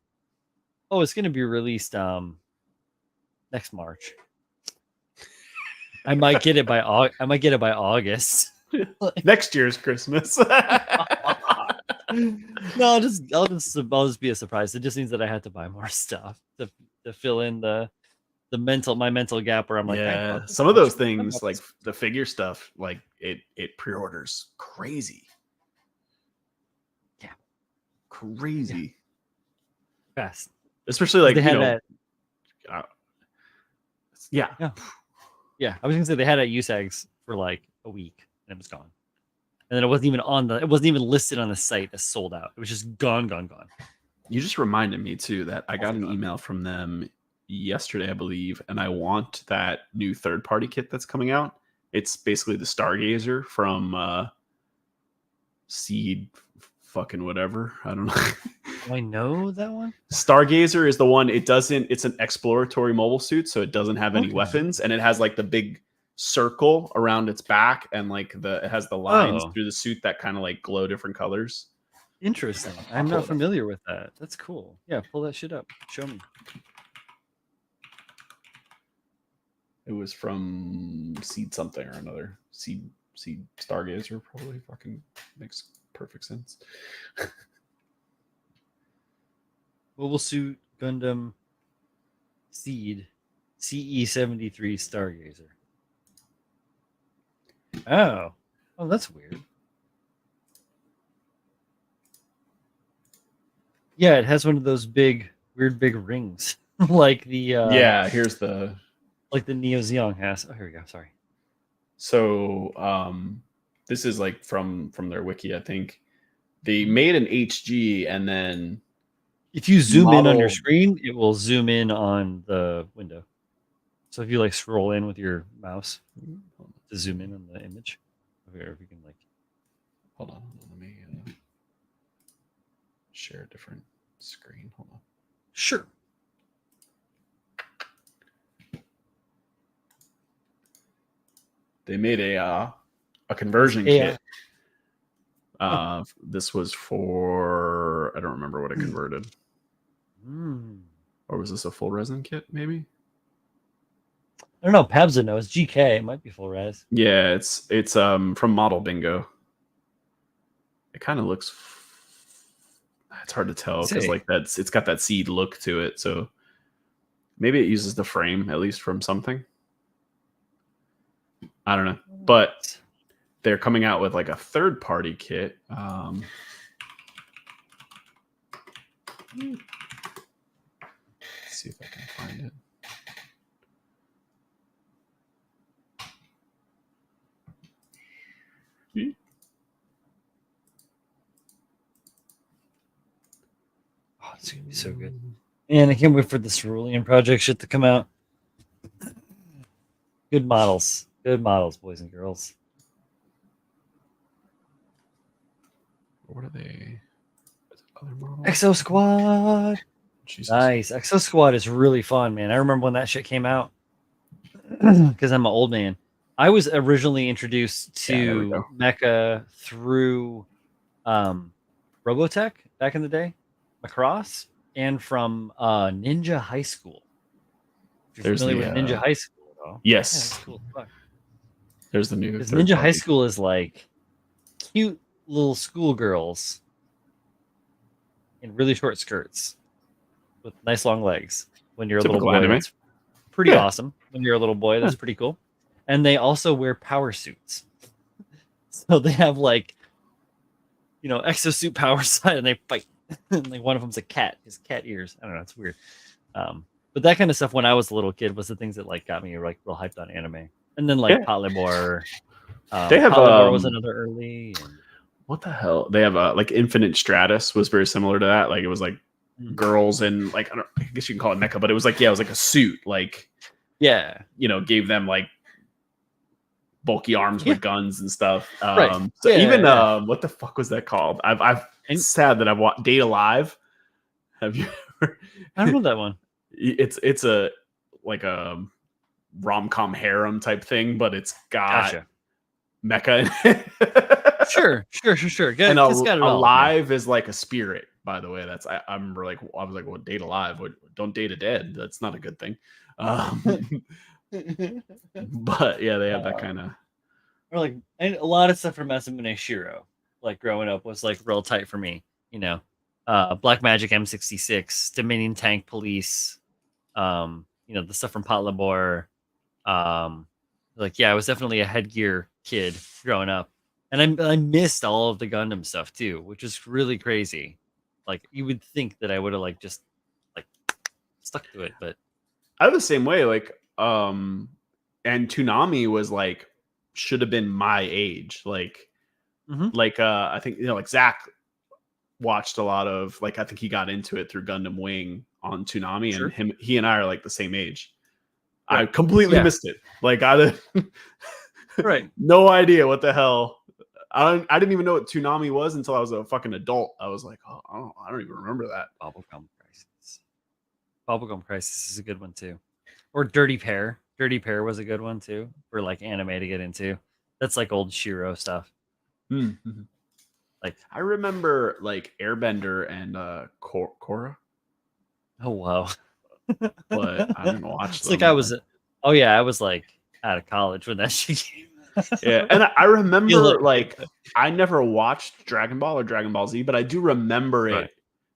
oh, it's going to be released next March. I might get it by August. Next year's Christmas. No, I'll just be a surprise. It just means that I had to buy more stuff to fill in my mental gap where I'm like, some of those things like the figure stuff, like it pre-orders crazy. Yeah, crazy fast. Especially like they had that. Yeah. I was gonna say they had it at USAGs for like a week and it was gone, and then it wasn't even listed on the site as sold out. It was just gone. You just reminded me too that I got an email from them yesterday, I believe, and I want that new third-party kit that's coming out. It's basically the Stargazer from Seed fucking whatever. I don't know. Do I know that one? Stargazer is the one. It's an exploratory mobile suit, so it doesn't have any weapons, and it has like the big circle around its back, and like it has the lines through the suit that kind of like glow different colors. Interesting. I'm not familiar with that. That's cool. Yeah, pull that shit up. Show me. It was from Seed something or another. Seed Stargazer probably fucking makes perfect sense. Mobile Suit Gundam Seed CE-73 Stargazer. Oh, that's weird. Yeah, it has one of those weird big rings, like the here's the like the Neo Zeon has. Oh, here we go. Sorry. So, this is like from their wiki. I think they made an HG, and then if you zoom in on your screen, it will zoom in on the window. So if you like scroll in with your mouse to zoom in on the image, if you can like, hold on, let me share a different screen. Hold on. Sure. They made a conversion kit. This was for, I don't remember what it converted. Or was this a full resin kit? Maybe. I don't know. Pabza knows. GK. It might be full res. Yeah, it's from Model Bingo. It kind of looks. It's hard to tell because like it's got that seed look to it. So maybe it uses the frame at least from something. I don't know, but they're coming out with like a third-party kit. Let's see if I can find it. Oh, it's gonna be so good. Man, I can't wait for this Cerulean project shit to come out. Good models, boys and girls. What are they? Other models? Exo Squad. Jesus. Nice. Exo Squad is really fun, man. I remember when that shit came out because I'm an old man. I was originally introduced to Mecha through Robotech back in the day, Macross, and from Ninja High School. If you're familiar with Ninja High School, though. Yes. Yeah, that's cool. Fuck. There's the new Ninja High School is like cute little schoolgirls in really short skirts with nice long legs. When you're a little boy, anime. that's pretty awesome. When you're a little boy, that's pretty cool. And they also wear power suits. So they have like, exosuit power side, and they fight. Like one of them's a cat, his cat ears. I don't know, it's weird. But that kind of stuff when I was a little kid was the things that like got me like real hyped on anime. And then like Polybor. They have Polybor was another early. What the hell? They have like Infinite Stratus was very similar to that. Like it was like girls in like I guess you can call it mecha, but it was like it was like a suit. Like gave them like bulky arms with guns and stuff. Right. So even what the fuck was that called? It's sad that I've watched Date Alive. Have you ever? I don't know that one. It's a like a rom-com harem type thing, but it's got mecha in it. Sure. Good. And alive is like a spirit, by the way. That's I remember like I was like, well, Date Alive. Don't date a dead. That's not a good thing. But yeah, they have that kind of. Or like, and a lot of stuff from Masamune Shiro, like growing up, was like real tight for me. Black Magic M66, Dominion Tank Police, the stuff from Patlabor. I was definitely a headgear kid growing up, and I missed all of the Gundam stuff too, which is really crazy. Like you would think that I would have just stuck to it, but I was the same way. Like, and Toonami was like should have been my age. Like, I think like Zach watched a lot of I think he got into it through Gundam Wing on Toonami, and he and I are like the same age. Right. I completely missed it. Like I right, no idea what the hell. I didn't even know what Toonami was until I was a fucking adult. I was like, oh, I don't even remember that. Bubblegum Crisis is a good one too. Or Dirty Pair. Dirty Pair was a good one too for like anime to get into. That's like old Shiro stuff. Mm-hmm. Like I remember like Airbender and Korra. Oh wow. But I didn't watch it's them. Like I was I was like out of college when that shit came. Yeah, and I remember like I never watched Dragon Ball or Dragon Ball Z, but I do remember it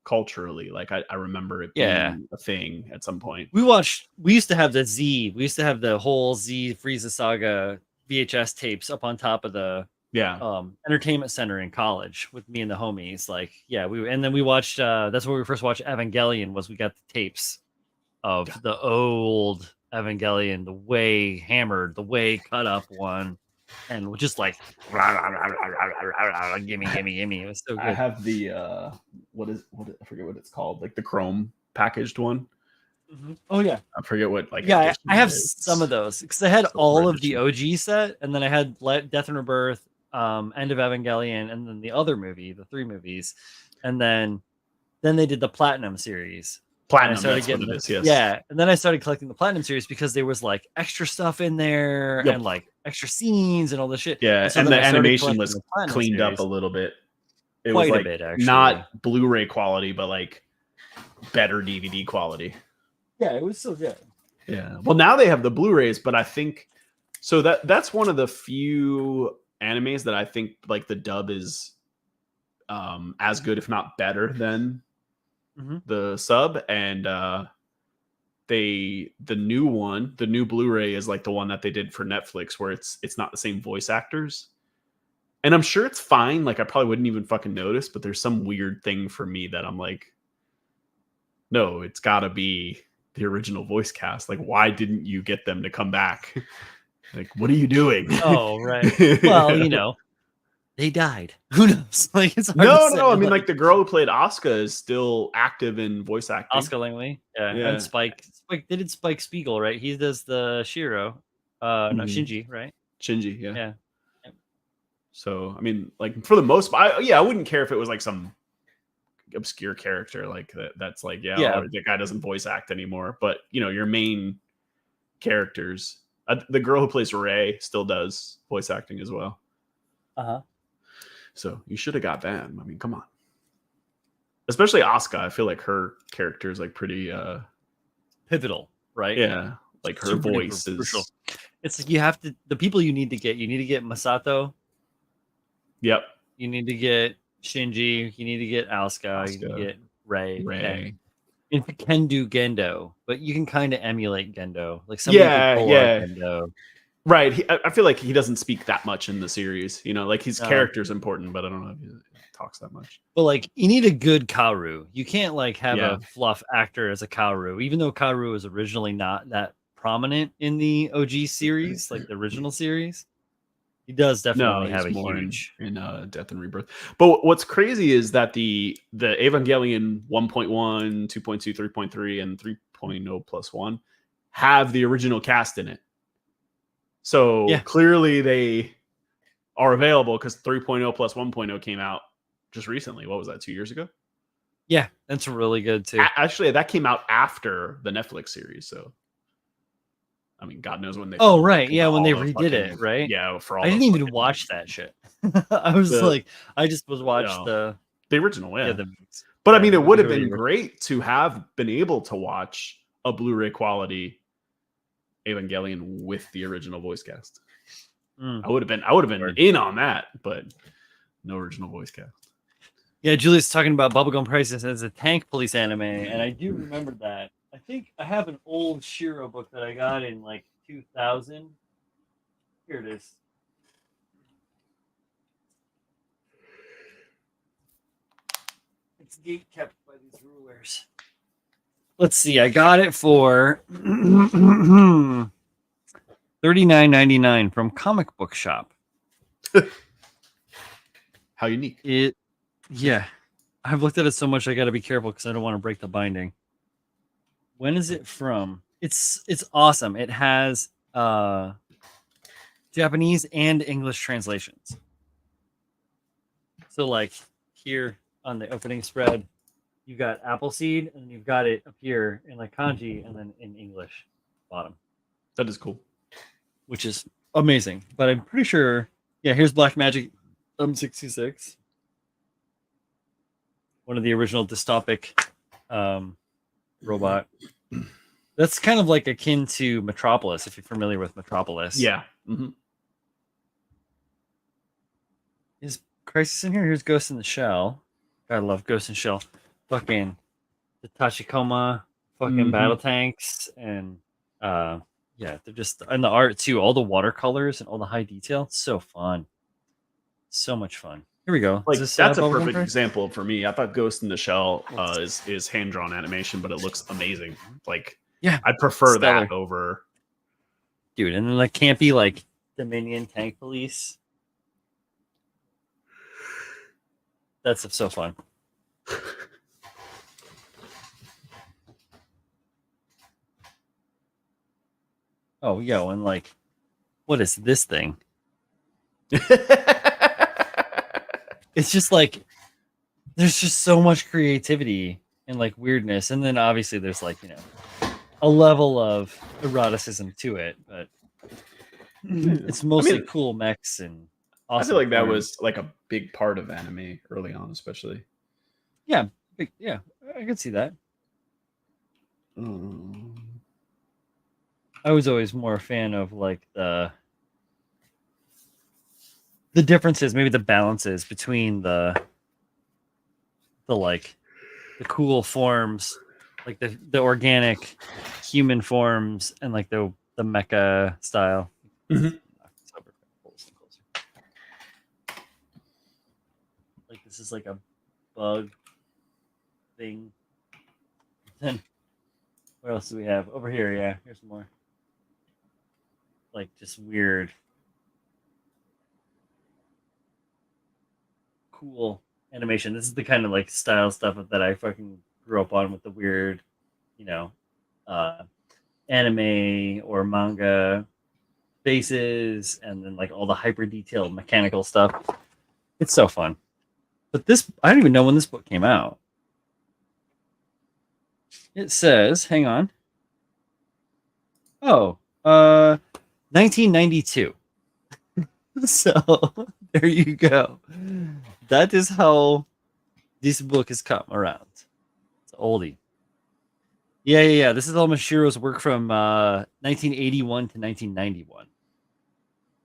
culturally. Like I remember it being a thing at some point. We used to have the Z. We used to have the whole Z Frieza Saga VHS tapes up on top of the entertainment center in college with me and the homies. Like, and then we watched that's where we first watched Evangelion. Was we got the tapes of the old Evangelion, the way hammered, the way cut up one, and we're just like gimme. It was so good. I have the what I forget what it's called, like the chrome packaged one. Oh yeah, I forget what like. yeah. edition I have it is. some of those because I had Silver all of the edition. OG set, and then I had Death and Rebirth, End of Evangelion, and then the other movie, the 3 movies, and then they did the Platinum series. And I Platinum. started That's what getting it is. Yes. yeah, and then I started collecting the Platinum series because there was like extra stuff in there Yep. and like extra scenes and all this shit. Yeah, so and then the I started animation collecting was the Platinum cleaned up a series. little bit. It was Quite a like bit, actually. not Blu-ray quality, but like better DVD quality. Yeah, it was still good. Yeah. Well, now they have the Blu-rays, but I think so that's one of the few animes that I think like the dub is as good, if not better, than the sub. And the new Blu-ray is like the one that they did for Netflix, where it's not the same voice actors. And I'm sure it's fine. Like I probably wouldn't even fucking notice, but there's some weird thing for me that I'm like, no, it's gotta be the original voice cast. Like, why didn't you get them to come back? Like, what are you doing? Oh, right. Well, they died. Who knows? Like, it's hard to say. No. I mean, like the girl who played Asuka is still active in voice acting. Oscar Langley, yeah, Yeah. and Spike. They did Spike Spiegel, right? He does the Shiro. No, Shinji, right? Shinji, yeah. Yeah. So, I mean, like for the most part, I wouldn't care if it was like some obscure character like that's like, or the guy doesn't voice act anymore. But, your main characters, the girl who plays Rey still does voice acting as well. So you should have got that. I mean, come on. Especially Asuka. I feel like her character is like pretty pivotal, right? Yeah. Like her voice is crucial. It's like you have to, the people you need to get Masato. Yep. You need to get Shinji. You need to get Asuka. You need to get Rey. And if you can do Gendo, but you can kind of emulate Gendo. Like somebody could pull out Gendo. Right. I feel like he doesn't speak that much in the series. Like his character's important, but I don't know if he talks that much. But like you need a good Kaoru. You can't like have a fluff actor as a Kaoru, even though Kaoru was originally not that prominent in the OG series, like the original series. He does definitely have a huge in Death and Rebirth. But what's crazy is that the Evangelion 1.1, 2.2, 3.3, and 3.0 plus 1 have the original cast in it. So clearly they are available because 3.0 plus 1.0 came out just recently. What was that, 2 years ago? Yeah, that's really good too. Actually, that came out after the Netflix series. So, I mean, God knows when they. Oh, right. Yeah, when they redid it, right? Yeah, for all. I didn't even watch that shit. I was I just was watched the original, but I mean, it would have been great to have been able to watch a Blu-ray quality Evangelion with the original voice cast. I would have been in on that, but no original voice cast. Yeah, Julius talking about Bubblegum Crisis as a tank police anime, and I do remember that. I think I have an old Shiro book that I got in like 2000. Here it is. It's gate kept by these rulers. Let's see. I got it for $39.99 from Comic Book Shop. How unique! Yeah, I've looked at it so much. I got to be careful because I don't want to break the binding. When is it from? It's awesome. It has Japanese and English translations. So like here on the opening spread, you got Appleseed, and you've got it up here in like kanji, and then in English bottom. That is cool. Which is amazing. But I'm pretty sure, here's Black Magic 66. One of the original dystopic robot. That's kind of like akin to Metropolis, if you're familiar with Metropolis. Yeah. Is Crisis in here? Here's Ghost in the Shell. I love Ghost in the Shell. Fucking the Tachikoma, fucking battle tanks, and they're just, and the art too, all the watercolors and all the high detail. So fun. So much fun. Here we go. Like that's a perfect example for me. I thought Ghost in the Shell is hand drawn animation, but it looks amazing. Like, I prefer that over. Dude, and then like campy like Dominion Tank Police. That's so fun. Oh, yo, and like, what is this thing? It's just like there's just so much creativity and like weirdness, and then obviously there's like a level of eroticism to it, but it's mostly cool mechs and awesome. I feel like that forms. was like a big part of anime early on, especially. Yeah, I could see that. I was always more a fan of like the differences, maybe the balances between the like the cool forms, like the organic human forms, and like the mecha style. Mm-hmm. Like this is like a bug thing. Then what else do we have over here? Yeah, here's more. Like just weird, cool animation. This is the kind of like style stuff that I fucking grew up on, with the weird, anime or manga faces, and then like all the hyper detailed mechanical stuff. It's so fun. But this, I don't even know when this book came out. It says, hang on. Oh, 1992. So there you go. That is how this book has come around. It's oldie. Yeah. This is all Mashiro's work from 1981 to 1991.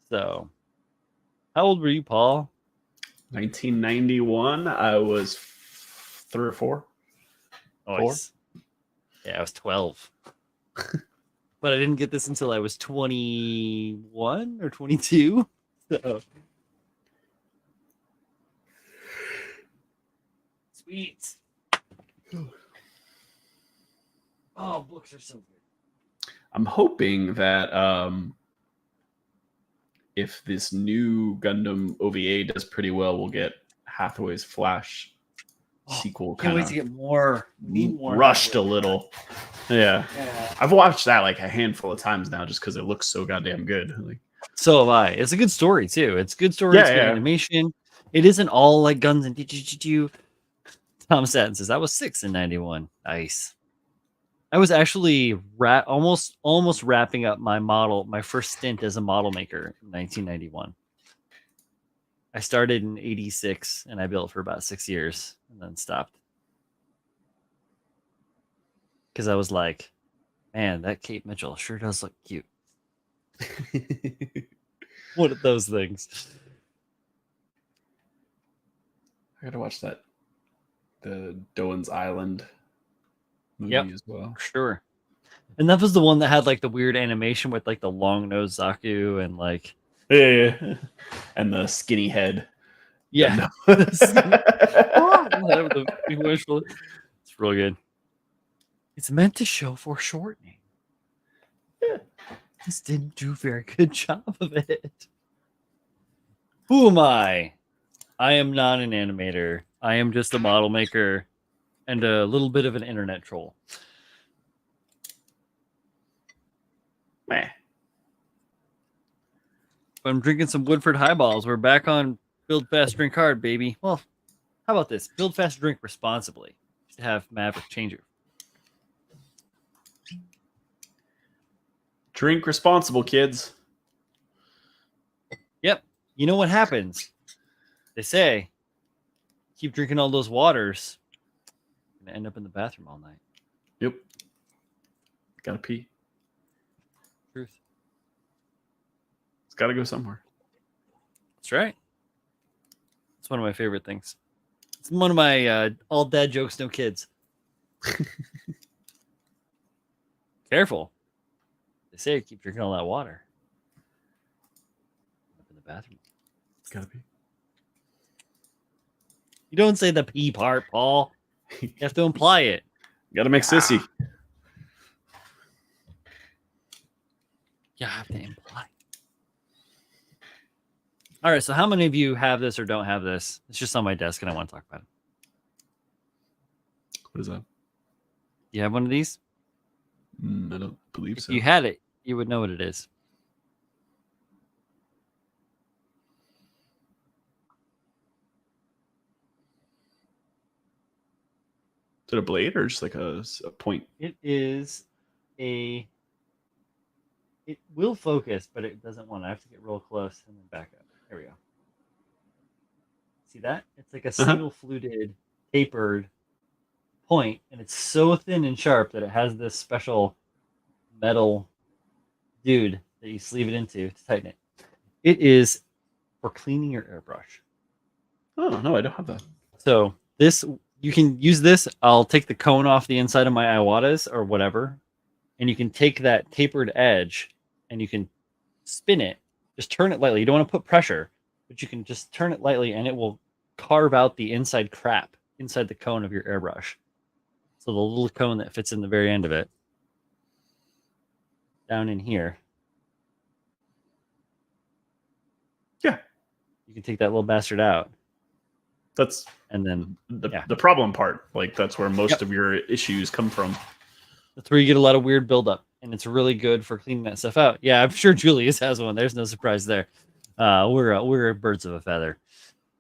So, how old were you, Paul? 1991. I was 3 or 4. Nice. Yeah, I was 12. But I didn't get this until I was 21 or 22. So. Sweet. Oh, books are so good. I'm hoping that if this new Gundam OVA does pretty well, we'll get Hathaway's Flash sequel. Can't wait to get more. We need more. Rushed a little. Yeah. I've watched that like a handful of times now just because it looks so goddamn good. Like, so have I. It's a good story too. It's good story. It's good animation. It isn't all like guns and Tom Staten says I was 6 in 91. Nice. I was actually almost wrapping up my first stint as a model maker in 1991. I started in 86 and I built for about 6 years and then stopped. Because I was like, man, that Kate Mitchell sure does look cute. What are those things? I gotta watch that. The Doan's Island movie as well. Sure. And that was the one that had like the weird animation with like the long nosed Zaku and like and the skinny head. Yeah. It's real good. It's meant to show foreshortening. Yeah. This didn't do a very good job of it. Who am I? I am not an animator. I am just a model maker and a little bit of an internet troll. Meh. I'm drinking some Woodford highballs. We're back on Build Fast, Drink Hard, baby. Well, how about this? Build fast, drink responsibly. To have Maverick change it. Drink responsible, kids. Yep. You know what happens? They say, keep drinking all those waters. You're going to end up in the bathroom all night. Yep. Gotta pee. Truth. It's gotta go somewhere. That's right. It's one of my favorite things. It's one of my all dad jokes, no kids. Careful. They say keep drinking all that water. Up in the bathroom. It's gotta be. You don't say the pee part, Paul. You have to imply it. You gotta make sissy. You have to imply. All right, so how many of you have this or don't have this? It's just on my desk and I want to talk about it. What is that? You have one of these? I don't believe so. If you had it, you would know what it is. Is it a blade or just like a point? It is a. It will focus, but it doesn't want to. I have to get real close and then back up. There we go. See that? It's like a single fluted, tapered point, and it's so thin and sharp that it has this special metal dude that you sleeve it into to tighten it. It is for cleaning your airbrush. Oh, no, I don't have that. So this, you can use this. I'll take the cone off the inside of my Iwatas or whatever, and you can take that tapered edge and you can spin it. Just turn it lightly. You don't want to put pressure, but you can just turn it lightly and it will carve out the inside crap inside the cone of your airbrush. So the little cone that fits in the very end of it, down in here. Yeah. You can take that little bastard out. That's and then the problem part. Like that's where most of your issues come from. That's where you get a lot of weird buildup, and it's really good for cleaning that stuff out. Yeah, I'm sure Julius has one. There's no surprise there. We're birds of a feather.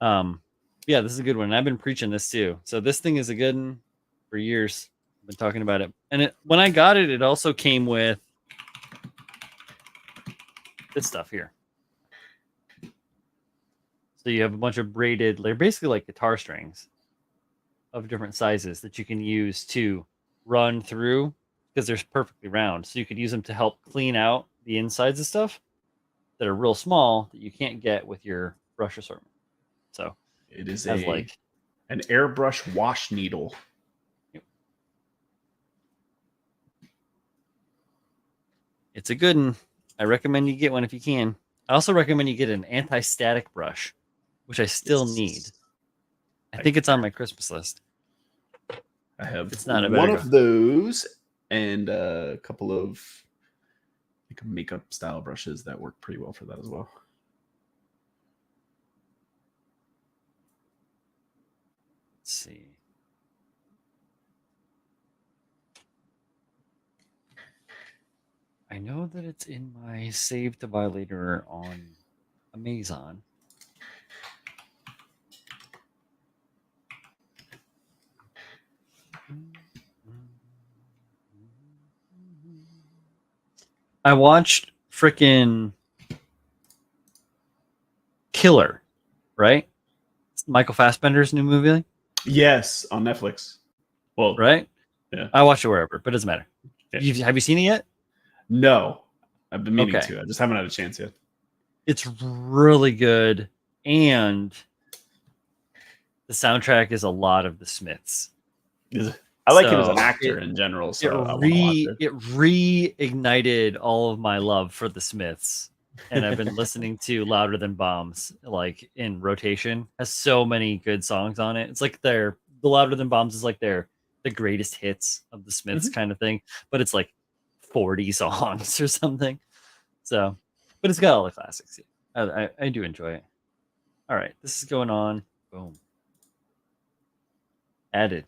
Yeah, this is a good one. I've been preaching this too. So this thing is a good one for years. I've been talking about it. And when I got it, it also came with this stuff here. So you have a bunch of braided, they're basically like guitar strings of different sizes that you can use to run through because they're perfectly round. So you could use them to help clean out the insides of stuff that are real small that you can't get with your brush assortment. So it is like an airbrush wash needle. Yep. It's a good one. I recommend you get one if you can. I also recommend you get an anti-static brush, which I still need. I think it's on my Christmas list. I have it's not one of those and a couple of like makeup style brushes that work pretty well for that as well. Let's see. I know that it's in my save to buy later on Amazon. I watched frickin' Killer, right? It's Michael Fassbender's new movie. Yes, on Netflix. Well, right? Yeah. I watch it wherever, but it doesn't matter. Yeah. Have you seen it yet? No. I've been meaning to. I just haven't had a chance yet. It's really good, and the soundtrack is a lot of the Smiths. I like him as an actor in general. So it reignited all of my love for the Smiths, and I've been listening to Louder Than Bombs like in rotation. Has so many good songs on it. It's like the Louder Than Bombs is like the greatest hits of the Smiths kind of thing, but it's like 40 songs or something. So, but it's got all the classics. I do enjoy it. All right, this is going on. Boom. Added.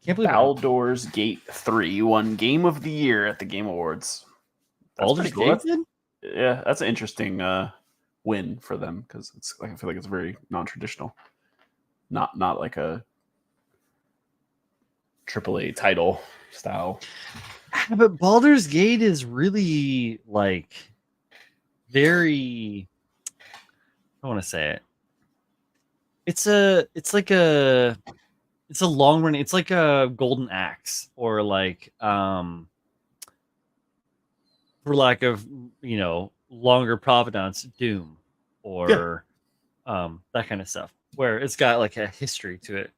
Can't believe Baldur's Gate 3 won Game of the Year at the Game Awards. Baldur's Gate did? Yeah, that's an interesting win for them because it's like I feel like it's very non-traditional, not like a AAA title style. But Baldur's Gate is really like very. I don't want to say it. It's like a long run. It's like a Golden Axe or like for lack of longer provenance, Doom or that kind of stuff where it's got like a history to it.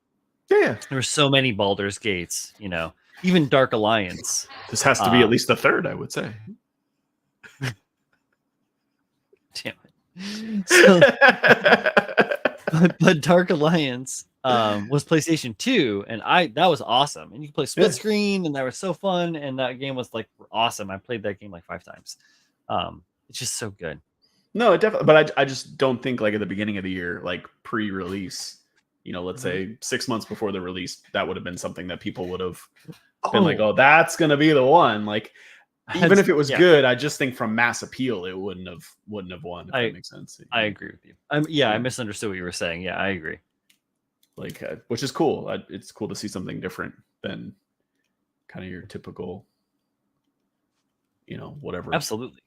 Yeah, there's so many Baldur's Gates. Even Dark Alliance. This has to be at least the third, I would say. Damn it. So, but Dark Alliance was PlayStation 2, and that was awesome. And you could play split screen, and that was so fun. And that game was like awesome. I played that game like 5 times. It's just so good. No, it definitely. But I just don't think like at the beginning of the year, like pre-release, you know, let's say 6 months before the release, that would have been something that people would have been like, oh, that's going to be the one. Like, even if it was good, I just think from mass appeal, it wouldn't have won, if that makes sense. I agree with you. I misunderstood what you were saying. Yeah, I agree. Like, which is cool. It's cool to see something different than kind of your typical, you know, whatever. Absolutely.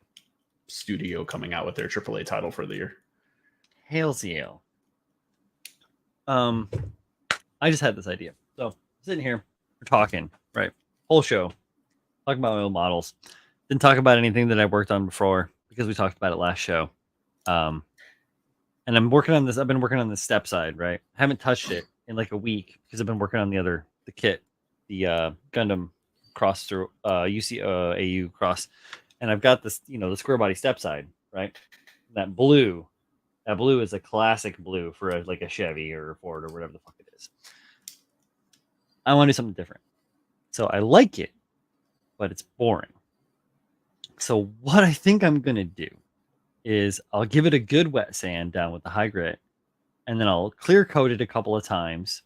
Studio coming out with their AAA title for the year. Hails Yale. I just had this idea. So sitting here, we're talking, right? Whole show, talking about my old models. Didn't talk about anything that I worked on before because we talked about it last show. And I'm working on this. I've been working on the step side, right? I haven't touched it in like a week because I've been working on the kit, the Gundam cross through AU cross, and I've got this, you know, the square body step side, right? That blue is a classic blue for like a Chevy or a Ford or whatever the fuck it is. I want to do something different, so I like it, but it's boring. So what I think I'm gonna do is I'll give it a good wet sand down with the high grit, and then I'll clear coat it a couple of times,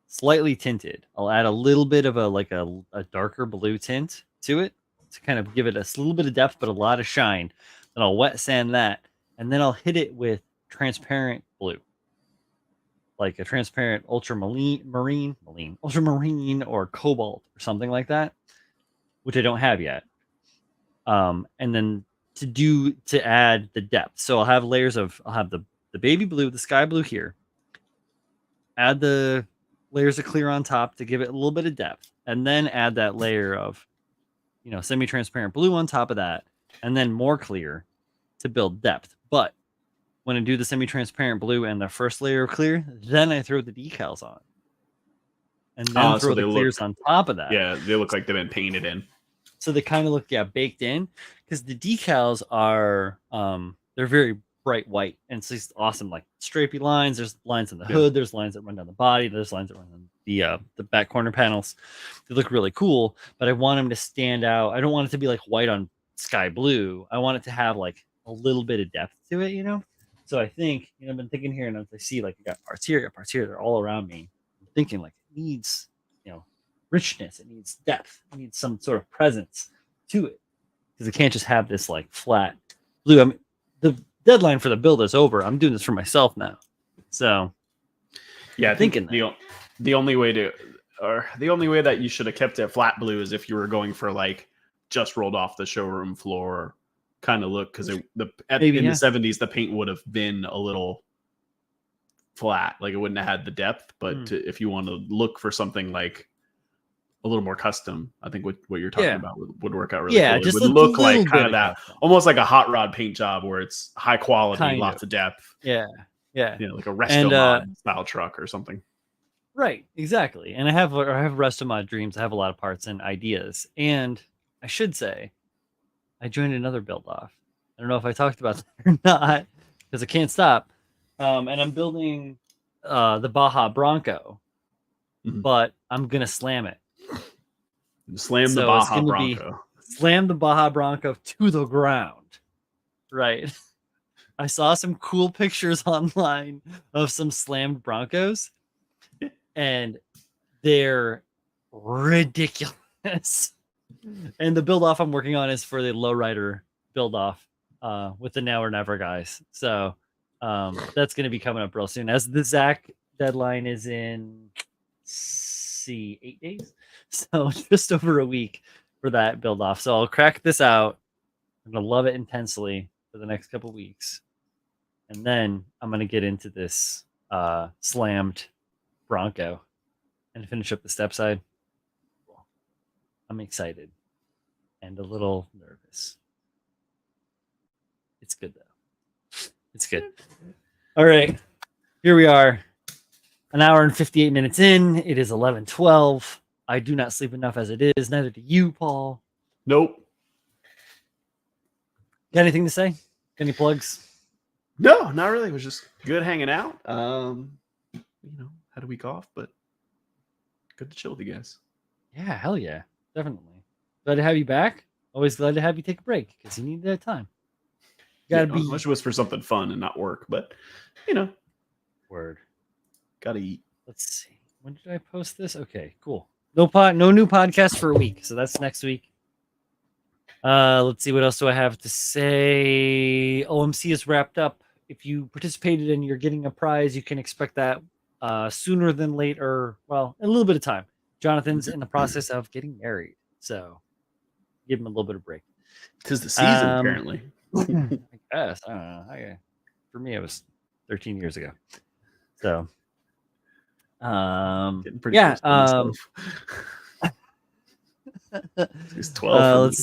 slightly tinted. I'll add a little bit of a darker blue tint to it to kind of give it a little bit of depth, but a lot of shine. Then I'll wet sand that, and then I'll hit it with transparent blue, like a transparent ultramarine or cobalt or something like that, which I don't have yet. And then to add the depth. So I'll have the baby blue, the sky blue here. Add the layers of clear on top to give it a little bit of depth, and then add that layer of, you know, semi-transparent blue on top of that, and then more clear to build depth. But when I do the semi-transparent blue and the first layer of clear, then I throw the decals on, and then throw the clears on top of that. Yeah, they look like they've been painted in. So they kind of look baked in, because the decals are they're very bright white, and it's just awesome, like stripy lines. There's lines in the hood, there's lines that run down the body, there's lines that run on the back corner panels. They look really cool, but I want them to stand out. I don't want it to be like white on sky blue. I want it to have like a little bit of depth to it, you know. So I think, you know, I've been thinking here, and as I see, like, I got parts here, they're all around me. I'm thinking like it needs, you know, richness, it needs depth, it needs some sort of presence to it, because it can't just have this like flat blue. I mean, the deadline for the build is over. I'm doing this for myself now, so yeah, I think the only way that you should have kept it flat blue is if you were going for like just rolled off the showroom floor kind of look, because in the 70s the paint would have been a little flat, like it wouldn't have had the depth. But if you want to look for something like a little more custom, I think what you're talking about would work out really cool. Just it would look like kind of that custom, almost like a hot rod paint job where it's high quality, lots of depth. Yeah, you know, like a resto mod style truck or something. Right, exactly. And I have resto mod dreams. I have a lot of parts and ideas, and I should say I joined another build off. I don't know if I talked about that or not, because I can't stop. And I'm building the Baja Bronco, but I'm gonna slam it. Slam the Baja Bronco. Slam the Baja Bronco to the ground. Right. I saw some cool pictures online of some slammed Broncos, and they're ridiculous. And the build off I'm working on is for the lowrider build off with the now or never guys. So that's going to be coming up real soon, as the Zach deadline is in 8 days. So just over a week for that build off. So I'll crack this out. I'm going to love it intensely for the next couple weeks. And then I'm going to get into this slammed Bronco and finish up the step side. I'm excited and a little nervous. It's good though. It's good. All right. Here we are. An hour and 58 minutes in. It is 11:12. I do not sleep enough as it is. Neither do you, Paul. Nope. Got anything to say? Any plugs? No, not really. It was just good hanging out. You know, had a week off, but good to chill with you guys. Yeah, hell yeah. Definitely. Glad to have you back. Always glad to have you take a break, because you need that time. Gotta be. Unless it was for something fun and not work, but you know. Word. Gotta eat. Let's see. When did I post this? Okay, cool. No new podcast for a week, so that's next week. Let's see, what else do I have to say? OMC is wrapped up. If you participated and you're getting a prize, you can expect that sooner than later. Well, in a little bit of time. Jonathan's in the process of getting married, so give him a little bit of break. 'Tis the season, apparently. I guess. I don't know. For me, it was 13 years ago. So, Getting pretty yeah. close to himself. He's 12.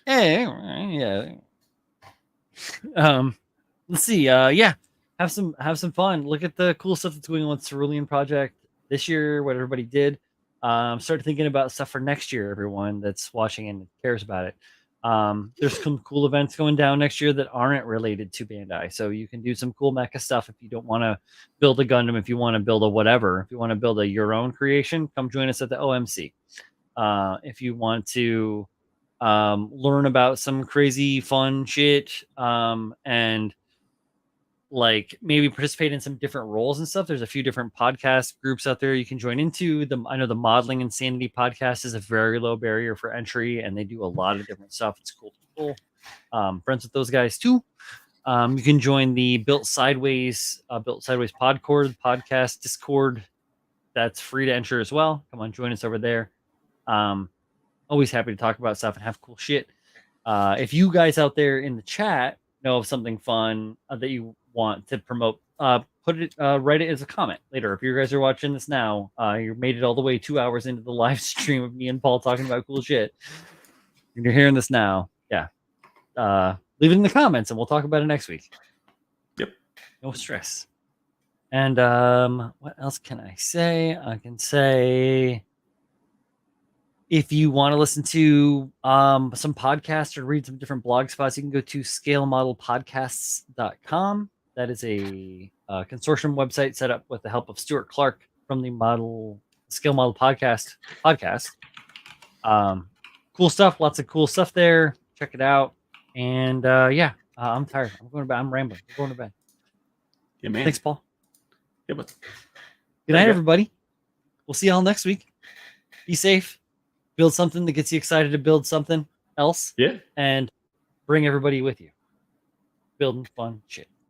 Yeah. Let's see. Yeah. Have some fun. Look at the cool stuff that's going on with Cerulean Project this year, what everybody did. Start thinking about stuff for next year, everyone that's watching and cares about it. There's some cool events going down next year that aren't related to Bandai. So you can do some cool mecha stuff if you don't want to build a Gundam, if you want to build a whatever, if you want to build your own creation, come join us at the OMC. If you want to learn about some crazy fun shit and like maybe participate in some different roles and stuff, there's a few different podcast groups out there you can join into. I know the Modeling Insanity podcast is a very low barrier for entry, and they do a lot of different stuff. It's cool people. Friends with those guys too. You can join the Built Sideways Podcord podcast Discord. That's free to enter as well. Come on, join us over there. Always happy to talk about stuff and have cool shit. If you guys out there in the chat know of something fun that you want to promote, write it as a comment later. If you guys are watching this now, you made it all the way 2 hours into the live stream of me and Paul talking about cool shit, and you're hearing this now, yeah, leave it in the comments and we'll talk about it next week. Yep. No stress. And what else can I say? I can say, if you want to listen to some podcasts or read some different blog spots, you can go to scalemodelpodcasts.com. That is a consortium website set up with the help of Stuart Clark from the Scale Model Podcast. Cool stuff. Lots of cool stuff there. Check it out. And yeah, I'm tired. I'm going to bed. I'm rambling. I'm going to bed. Yeah, man. Thanks, Paul. Yeah, but good night, everybody. We'll see y'all next week. Be safe. Build something that gets you excited to build something else. Yeah. And bring everybody with you. Building fun shit.